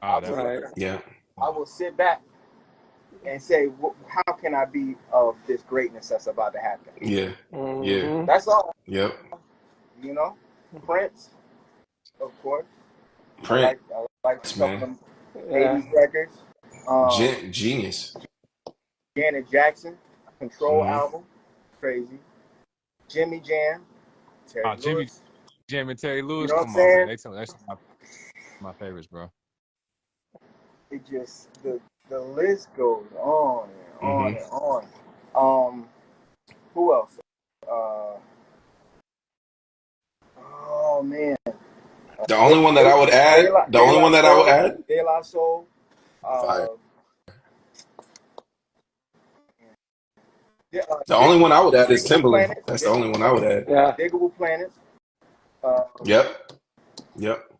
oh that's Right. Yeah. I will sit back and say, how can I be of this greatness that's about to happen? Yeah. Yeah. Mm-hmm. That's all. Yep. Prince, of course. I Prince, like some of man. them Yeah. 80s records. Genius. Janet Jackson, Control Hmm. album, crazy. Jimmy Jam, Terry Jimmy Lewis. Jam and Terry You Lewis. know what I'm Come on, man. saying? That's my favorites, bro. It just the list goes on and Hmm. on and on. Who else? Oh man, The only one that I would add, the De only La one that I would Soul, add, De La Soul. fire. Yeah, The only one I would add is Diggable Timberland. Planets. That's the only one I would add. Yeah. Diggable Planets. Uh, Yep. Yep.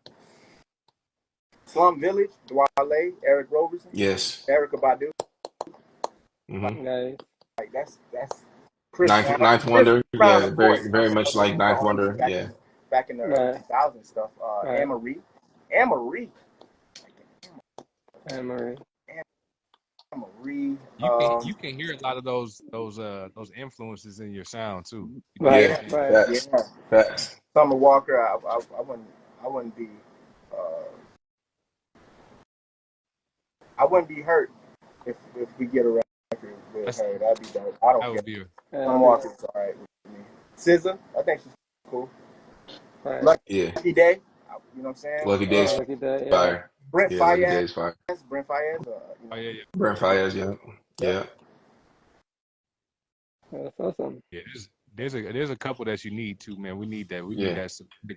Slum Village, Dwale, Eric Roberson, Yes. Erykah Badu. Hmm. Nice. Like that's Chris Brown. Ninth Chris Wonder. Brown, Yeah. of course, Very much like the Ninth oldies Wonder. Yeah. back in the early Right. 2000s stuff. Right. Anne-Marie. Anne Marie. Anne-Marie. You can hear a lot of those influences in your sound too. Right. Yeah. Right. Facts. Yeah. Facts. Summer Walker. I wouldn't be hurt if we get a record with her. That'd be dope. I don't That care. would be Summer Walker's all right with me. SZA, I think she's cool. Right. Lucky Yeah. Day. You know what I'm saying? Lucky Days. Lucky Day. Yeah. Fire. Brent Yeah, Every Day Fayez. is fire. Brent Fayez. Oh yeah, yeah, Brent Fayez, yeah. Yep. Yeah. That's awesome. yeah. There's a couple that you need too, man. We need that. We need Yeah. that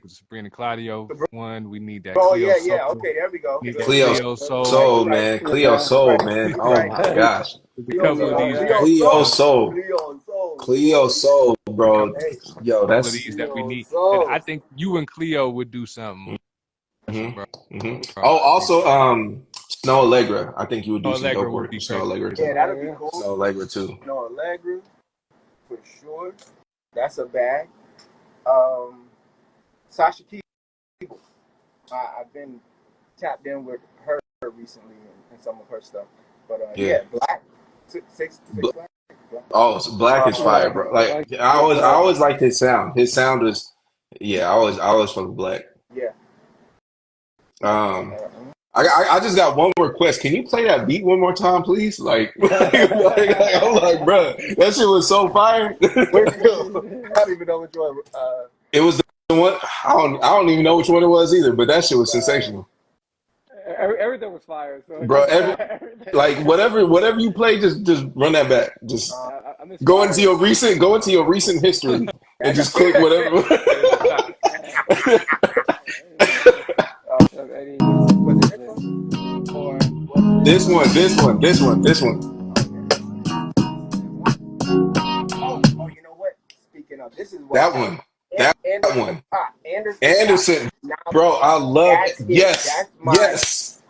Sabrina Claudio one. We need that Oh Cleo yeah, Soul. yeah. Okay, there we go. We need that Good. Cleo Cleo Right, Soul. Soul, you're right. man. Cleo Yeah. You're Soul, right. man. You're Oh right. my gosh. There's a Cleo couple of Soul. these Yeah. that Cleo Cleo Soul. Soul. Cleo Soul. Cleo Soul, bro. Hey, Yo, couple of that's these that we Cleo need. And I Soul. think you and Cleo would do something special, hmm bro. hmm Oh, I think also, Snow Allegra. I think you would do some Allegra dope would work be with Snow crazy. Allegra Yeah, too. that'll be Yeah. cool. Snow Allegra too. No Allegra for sure. That's a bag. Um, Sasha Keeble. I've been tapped in with her recently and some of her stuff. But Yeah. Black. Six Bl- Black. Oh, so Black is fire, Yeah. bro. Like Like I always liked his sound. His sound is, yeah. I always fuck with Black. Yeah. Um, I just got one request. Can you play that beat one more time, please? Like, I'm like, bro, that shit was so fire. I don't even know which one. It was the one. I don't even know which one it was either. But that shit was sensational, everything was fire. So bro. everything. Like whatever you play, just run that back. Just I miss go fire. into your recent history and just click whatever. Eddie, what's his name? Or This one. Oh, you know what? Speaking of, this is what That one. That one. Anderson. Anderson, bro, I love it. Yes. That's my,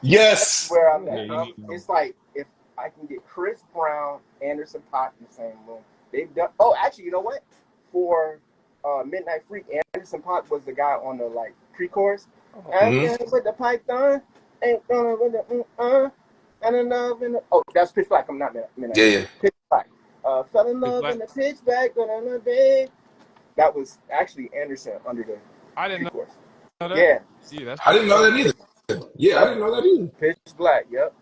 Yes. where I'm at. Yeah, It's like if I can get Chris Brown, Anderson .Paak in the same room. They've done. Oh, actually, you know what? For Midnight Freak, Anderson .Paak was the guy on the like pre-chorus. With the python, ain't gonna with the and in love in the. Oh, that's Pitch Black. I'm not Midnight. Yeah. Pitch Black. Fell in love in the pitch black, gonna be. That was actually Anderson under the pre-chorus. Know that. Yeah. Yeah, I didn't know that either. Yeah, I didn't know that either. Pitch Black. Yep.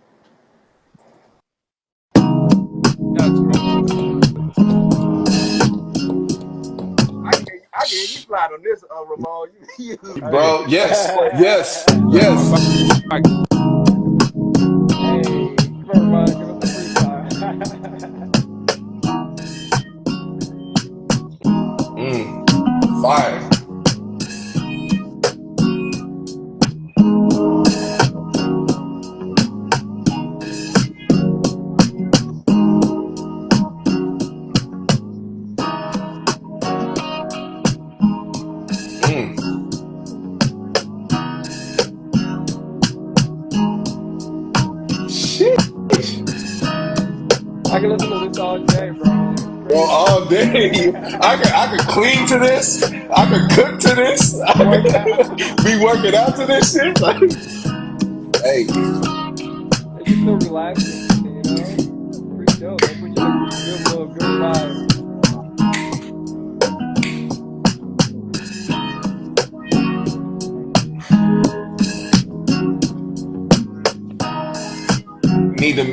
I gave you flat on this, Ramond. Bro, yes. hey, come on, give us a freestyle. Fire. I can listen to this all day, bro. Bro, all day. I could clean to this. I could cook to this. I could be working out to this shit. Like, hey. It's just so relaxing, you know? Pretty dope. It puts you in a good mood, good vibe.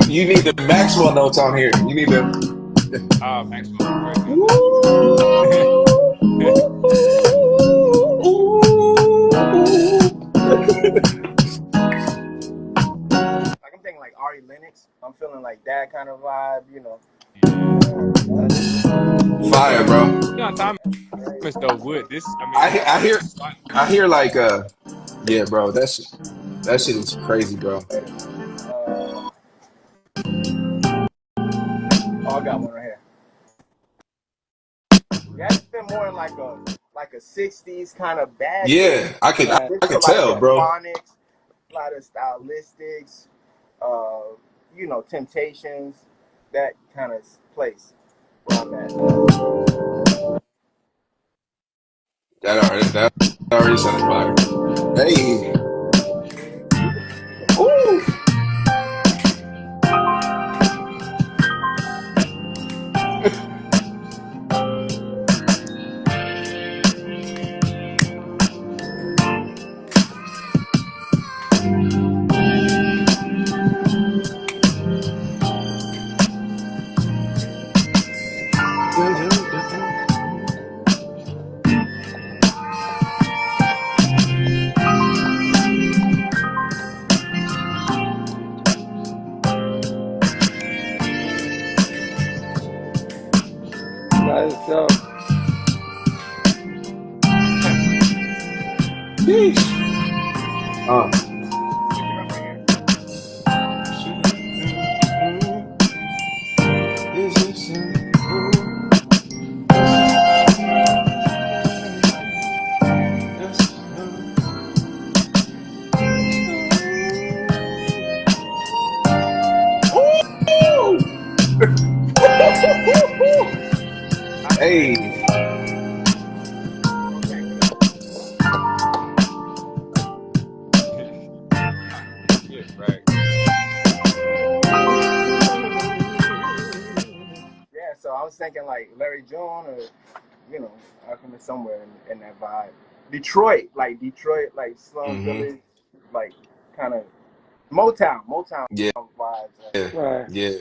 You need the Maxwell notes on here. You need the Maxwell. Like I'm thinking like Ari Lennox. I'm feeling like that kind of vibe, you know. Fire, bro. No, Thomas though would this. I hear like yeah, bro. That shit is crazy, bro. I got one right here. Yeah, it's been more in like a 60s kind of bag. Yeah, I could tell, bro. Phonics, a lot of stylistics, you know, Temptations, that kind of place where I'm at. That already sounded fire. Hey. Ooh. Yes, so. Switch it up right here. Hey. Okay, good. Yeah, right. Yeah, so I was thinking like Larry June or Alchemist somewhere in that vibe. Detroit, like Slum Village, like kind of Motown Yeah, vibes, yeah, Right, yeah,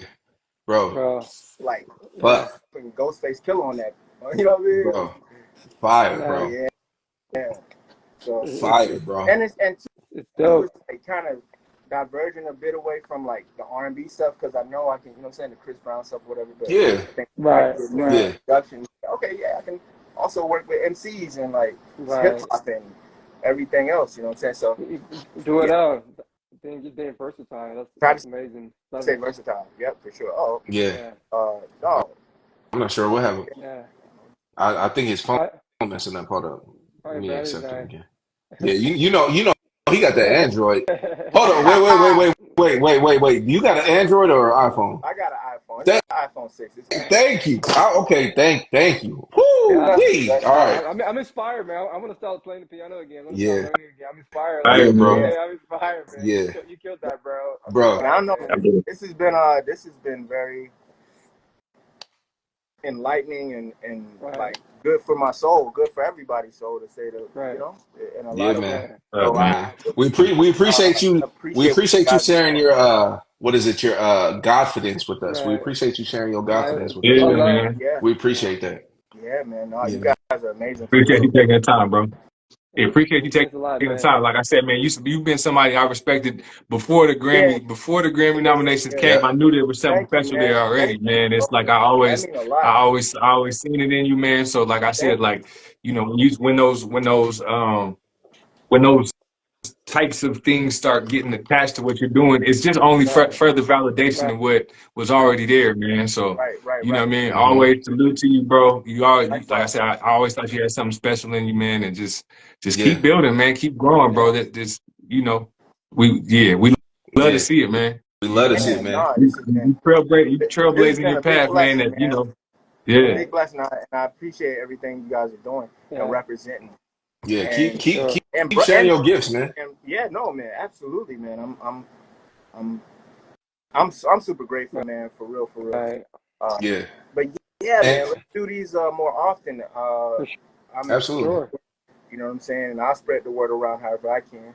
bro. bro. like Yeah, Fuck, fucking Ghostface Killer on that. You know what I mean? bro. Fire, So nah, bro. yeah. So Fire, bro. and it's two is dope. like kind of diverging a bit away from like the R&B stuff because I know I can, I'm saying, the Chris Brown stuff, whatever. But Yeah, I think like Right, the new right, yeah, production, okay, yeah, I can also work with MCs and like hip right. hop and everything else. You know what I'm saying? So Do it yeah, out. Then just being versatile. try That's to amazing. Love stay it. versatile. Yep, for sure. Oh, yeah. Yeah, no, I'm not sure what happened. yeah. I think his phone I messing up. Hold up. Let Probably me battery's accept him dying. again. Yeah, you know, he got that Android. Hold on, wait. You got an Android or an iPhone? I got an iPhone. It's Thank, an iPhone 6. It's thank you. Okay, thank you. Woo, Yeah, wee. All right. I'm inspired, man. I'm gonna start playing the piano again. I'm gonna start Yeah, learning again. I'm inspired. Like, Fire, yeah, bro. bro. yeah. yeah, I'm inspired, man. Yeah, You killed that, bro. I'm bro. And I inspired, know man. this has been very enlightening and Right, like good for my soul, good for everybody's soul to say that, right. in a Yeah, lot of ways. man. Yeah, Up, So man. I Man, really we appreciate you. We appreciate what you appreciate you guys are sharing doing. your what is it? Your godfidence with us. We right. appreciate you sharing your Nah, godfidence with it's us, all Yeah, man. love. man. Yeah, We appreciate that. yeah, man. No, you Yeah, guys are amazing for Appreciate real. you taking the time, bro. Yeah, appreciate you It taking means a lot, the man. time. Like I said, man, you've been somebody I respected Yeah, before the Grammy nominations yeah. came. yeah, I knew there was something Thank you, special there man. already, Thank you. man. It's like That mean a lot. I always seen it in you, man. So like I said, Thank you. like when those types of things start getting attached to what you're doing, it's just only Right, further validation right. of what was already there, man. So, you know what I Right. mean? hmm Always salute to you, bro. Like I Likewise. said, I always thought you had something special in you, man, and just yeah. keep building, man. Keep growing, bro. Yeah, That this, we love to Yeah, see it, man. we You, love to you, see it, Man, man. no, you, this has been you this has trailblazing been your a big path, man. blessing, That man. A yeah, right. big blessing, and I appreciate everything you guys are doing and Yeah, representing. Yeah, And for sure. keep sharing your gifts, man. and yeah, no, man, absolutely, man. I'm I'm super grateful, man, for real, for real. Right. Uh, Yeah, but yeah, and man, let's do these more often. For I'm, absolutely, sure. you know what I'm saying, and I'll spread the word around however I can.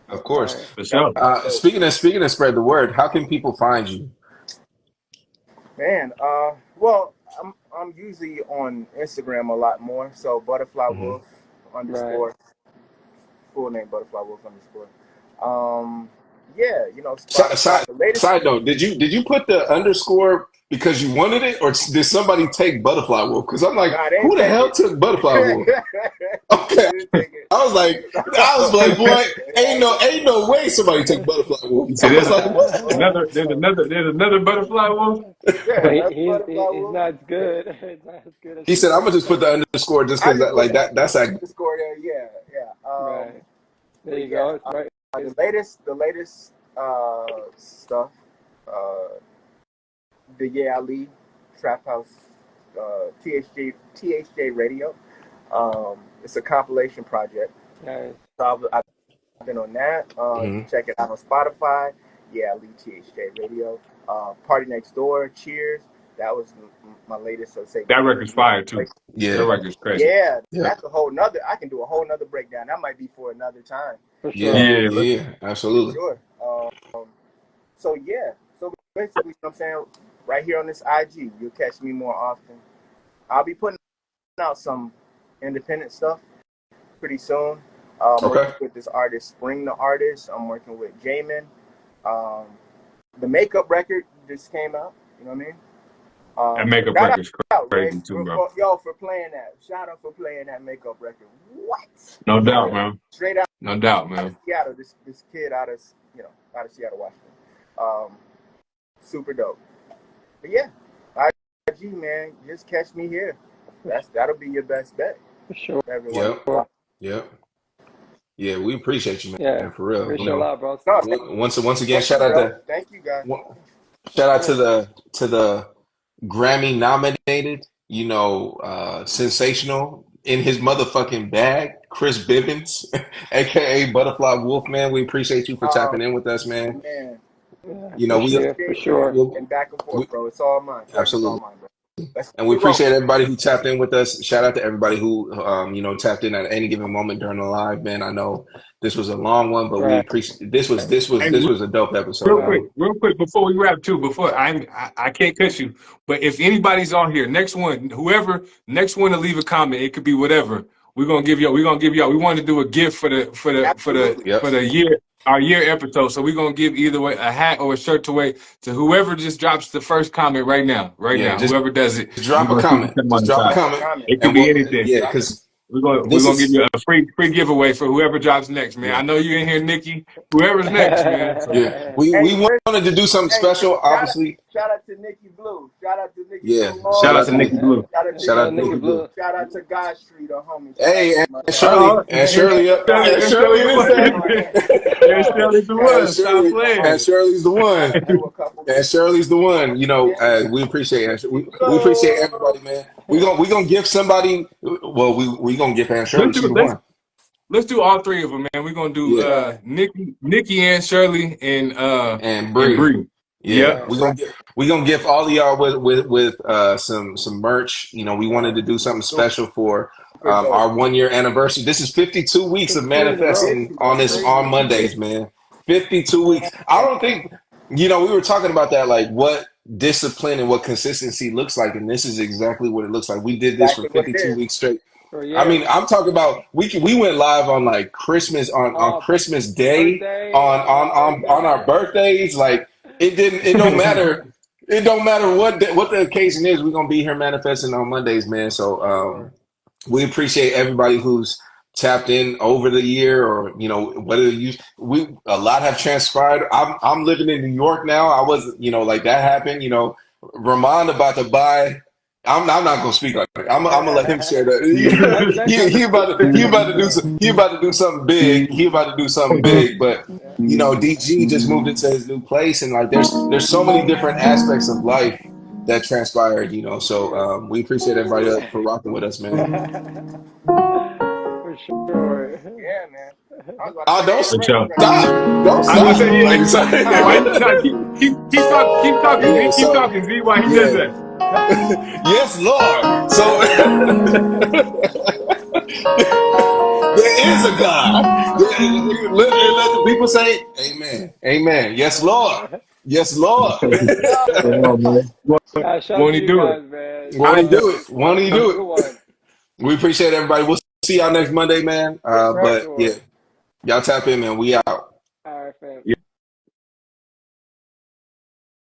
of course. Right. for sure. So, Speaking of spread the word, how can people find you? man, well, I'm usually on Instagram a lot more. So Buddafly hmm Wolf Right. underscore, full name Buddafly Wolf underscore. Yeah, Spotify. The latest. Side note: did you put the underscore because you wanted it, or did somebody take Butterfly Wolf? Because I'm like, Nah, they who didn't the take hell it. took Butterfly Wolf? They Okay, didn't take it. I was like, boy, ain't no way somebody took Butterfly Wolf. You see, I was like, what? there's another butterfly wolf. Yeah, But that's Buddafly he's Wolf. not as good. He's not as good as He you, said, I'm man. gonna just put the underscore just I because just that put like the that's like underscore there. Yeah. Right. There But you yeah, go. It's right. the latest stuff, uh, the Yeah Ali Trap House, THJ Radio. It's a compilation project. Nice. So I've been on that. You mhm. can check it out on Spotify. Yeah, Ali THJ Radio. Party Next Door. Cheers. That was my latest. So say That record's fire too. That Yeah, record's crazy. yeah, yeah, that's a whole nother. I can do a whole nother breakdown. That might be for another time. For yeah, sure. Yeah, yeah, For absolutely. sure. So yeah. So basically, you know what I'm saying, right here on this IG, you'll catch me more often. I'll be putting out some independent stuff pretty soon. I'm Okay. working with this artist, Spring the Artist. I'm working with Jamin. Um, the Makeup record just came out. You know what I mean? That makeup Shout record's out, Ray, crazy too, bro. for playing that. Shout out for playing that makeup record. What? No doubt, man. Straight out. No doubt, Out man. of Seattle, this kid out of Seattle, Washington. Super dope. But yeah, IG, man, just catch me here. That'll be your best bet. For sure. Everyone. Yep. Yeah, we appreciate you, man. Yeah. For real. Appreciate a lot, bro. Once again, shout out to thank you guys. Shout out to the Grammy-nominated, sensational in his motherfucking bag, Chris Bivins, aka Buddafly Wolf, man. We appreciate you for tapping in with us, man. Yeah, for sure. And back and forth, bro. It's all mine. Absolutely. It's all mine, bro. And we appreciate everybody who tapped in with us. Shout out to everybody who, tapped in at any given moment during the live, man. I know this was a long one, but we appreciate this was a dope episode. Real quick before we wrap too. Before I can't cut you, but if anybody's on here, next one to leave a comment. It could be whatever. We're gonna give y'all. We want to do a gift for the year. Our year episode, so we're gonna give either way a hat or a shirt away to whoever just drops the first comment right now. Whoever does it, drop a comment. It can be anything. Yeah, because we're gonna give you a free giveaway for whoever drops next, man. I know you in here, Nikki. Whoever's next, man. So. Yeah, we wanted to do something special, obviously. Shout out to Nikki Blue. Shout out to Nikki Blue. Shout out to Nikki Blue. Shout out to Nikki Blue. Shout out to God Street, our homie. Hey, and Shirley. And Shirley is the one. Stop playing. And Shirley's the one. And Shirley's the one. We appreciate it. We appreciate everybody, man. We gonna give somebody. Well, we gonna give Aunt Shirley. She's the one. Let's do all three of them, man. We're gonna do Nikki and Shirley and Bree. Yeah, we gonna give all of y'all with some merch. We wanted to do something special for our 1 year anniversary. This is 52 weeks of manifesting on Mondays, man. 52 weeks. I don't think we were talking about that, like what discipline and what consistency looks like, and this is exactly what it looks like. We did this for 52 weeks straight. I mean, I'm talking about we went live on like Christmas on Christmas Day, on our birthdays. Like it don't matter. It don't matter what the occasion is. We're gonna be here manifesting on Mondays, man. So we appreciate everybody who's tapped in over the year, or whether a lot have transpired. I'm living in New York now. I was like that happened. Ramond about to buy. I'm not gonna speak like that. I'm gonna let him share that. He about to do something big. He about to do something big. But DG just moved into his new place, and like there's so many different aspects of life that transpired. So we appreciate everybody for rocking with us, man. For sure. Yeah, man. Don't stop. I'm gonna say, keep talking, Z, why he does that. Yes, Lord. So there is a God. Let the people say, Amen. Amen. Yes, Lord. Yes, Lord. Won't he do it? Won't he do it? Won't he do it? We appreciate everybody. We'll see y'all next Monday, man. But yeah, y'all tap in, man. We out. All right, fam. Yeah.